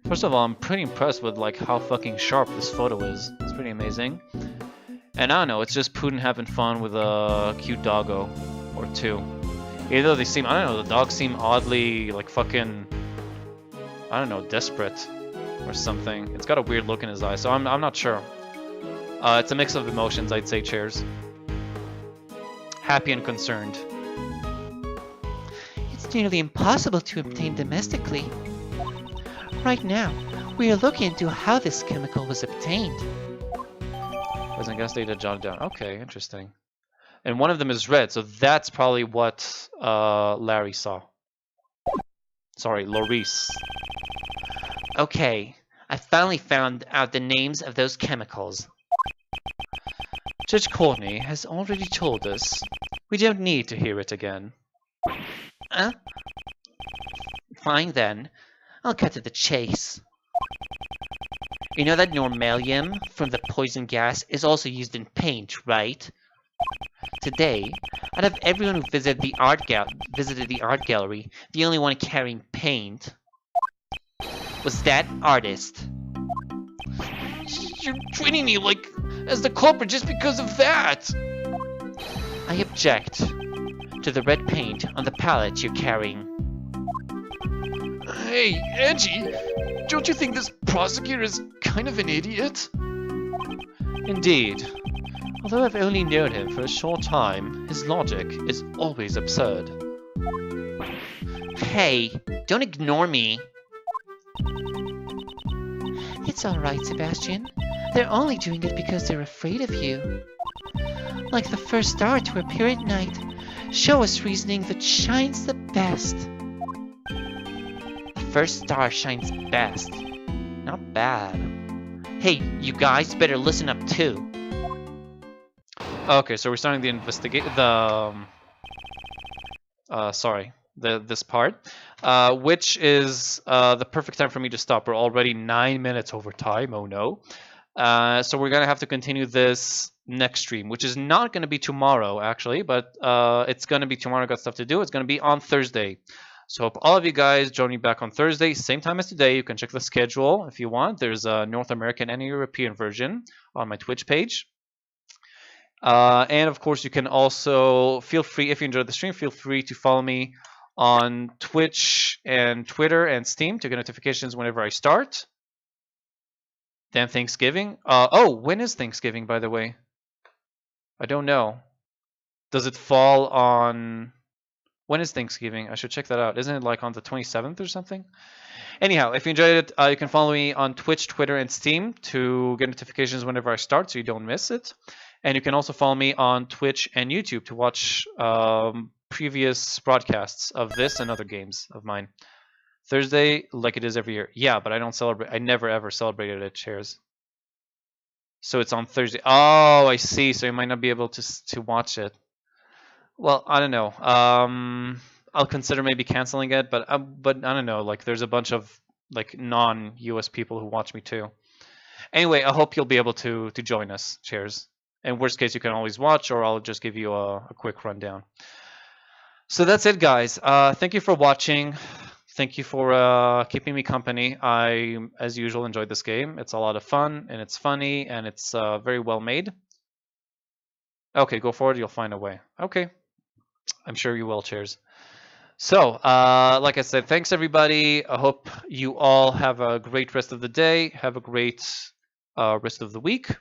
First of all, I'm pretty impressed with like how fucking sharp this photo is. It's pretty amazing. And I don't know, it's just Putin having fun with a cute doggo or two. Either they seem, I don't know, the dogs seem oddly like fucking, I don't know, desperate or something. It's got a weird look in his eyes, so I'm not sure. It's a mix of emotions, I'd say, Chairs. Happy and concerned. It's nearly impossible to obtain domestically. Right now, we are looking into how this chemical was obtained. Poison gas data jotted down. Okay, interesting. And one of them is red, so that's probably what Larry saw. Sorry, Laurice. Okay, I finally found out the names of those chemicals. Judge Courtney has already told us. We don't need to hear it again. Fine then. I'll cut to the chase. You know that normalium from the poison gas is also used in paint, right? Today, out of everyone who visited the art gallery, the only one carrying paint was that artist. You're treating me like as the culprit just because of that. I object to the red paint on the palette you're carrying. Hey, Angie, don't you think this prosecutor is kind of an idiot? Indeed. Although I've only known him for a short time, his logic is always absurd. Hey, don't ignore me. It's all right, Sebastian. They're only doing it because they're afraid of you. Like the first star to appear at night. Show us reasoning that shines the best. The first star shines best. Not bad. Hey, you guys better listen up too. Okay, so we're starting the this part, which is the perfect time for me to stop. We're already 9 minutes over time. Oh no. So we're gonna have to continue this next stream, which is not gonna be tomorrow actually, but it's gonna be tomorrow. Got stuff to do. It's gonna be on Thursday. So hope all of you guys join me back on Thursday, same time as today. You can check the schedule if you want. There's a North American and a European version on my Twitch page. And of course, you can also feel free, if you enjoyed the stream, feel free to follow me on Twitch and Twitter and Steam to get notifications whenever I start. Then Thanksgiving. Oh, when is Thanksgiving, by the way? I don't know. Does it fall on... When is Thanksgiving? I should check that out. Isn't it like on the 27th or something? Anyhow, if you enjoyed it, you can follow me on Twitch, Twitter, and Steam to get notifications whenever I start so you don't miss it. And you can also follow me on Twitch and YouTube to watch previous broadcasts of this and other games of mine. Thursday, like it is every year. Yeah, but I don't celebrate. I never ever celebrated it, Chairs. So it's on Thursday. Oh, I see. So you might not be able to watch it. Well, I don't know. I'll consider maybe canceling it, but I don't know. Like, there's a bunch of like non-US people who watch me too. Anyway, I hope you'll be able to join us. Cheers. In worst case, you can always watch, or I'll just give you a quick rundown. So that's it, guys. Thank you for watching. Thank you for keeping me company. I, as usual, enjoyed this game. It's a lot of fun, and it's funny, and it's very well made. Okay, go forward. You'll find a way. Okay. I'm sure you will. Cheers. So, like I said, thanks, everybody. I hope you all have a great rest of the day. Have a great rest of the week.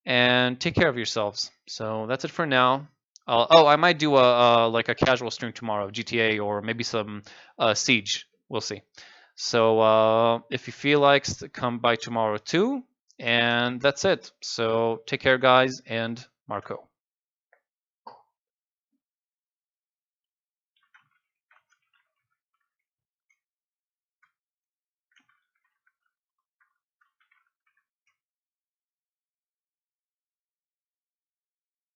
And take care of yourselves. So that's it for now. Oh, I might do like a casual stream tomorrow, GTA, or maybe some Siege. We'll see. So if you feel like, come by tomorrow too. And that's it. So take care, guys, and Marco.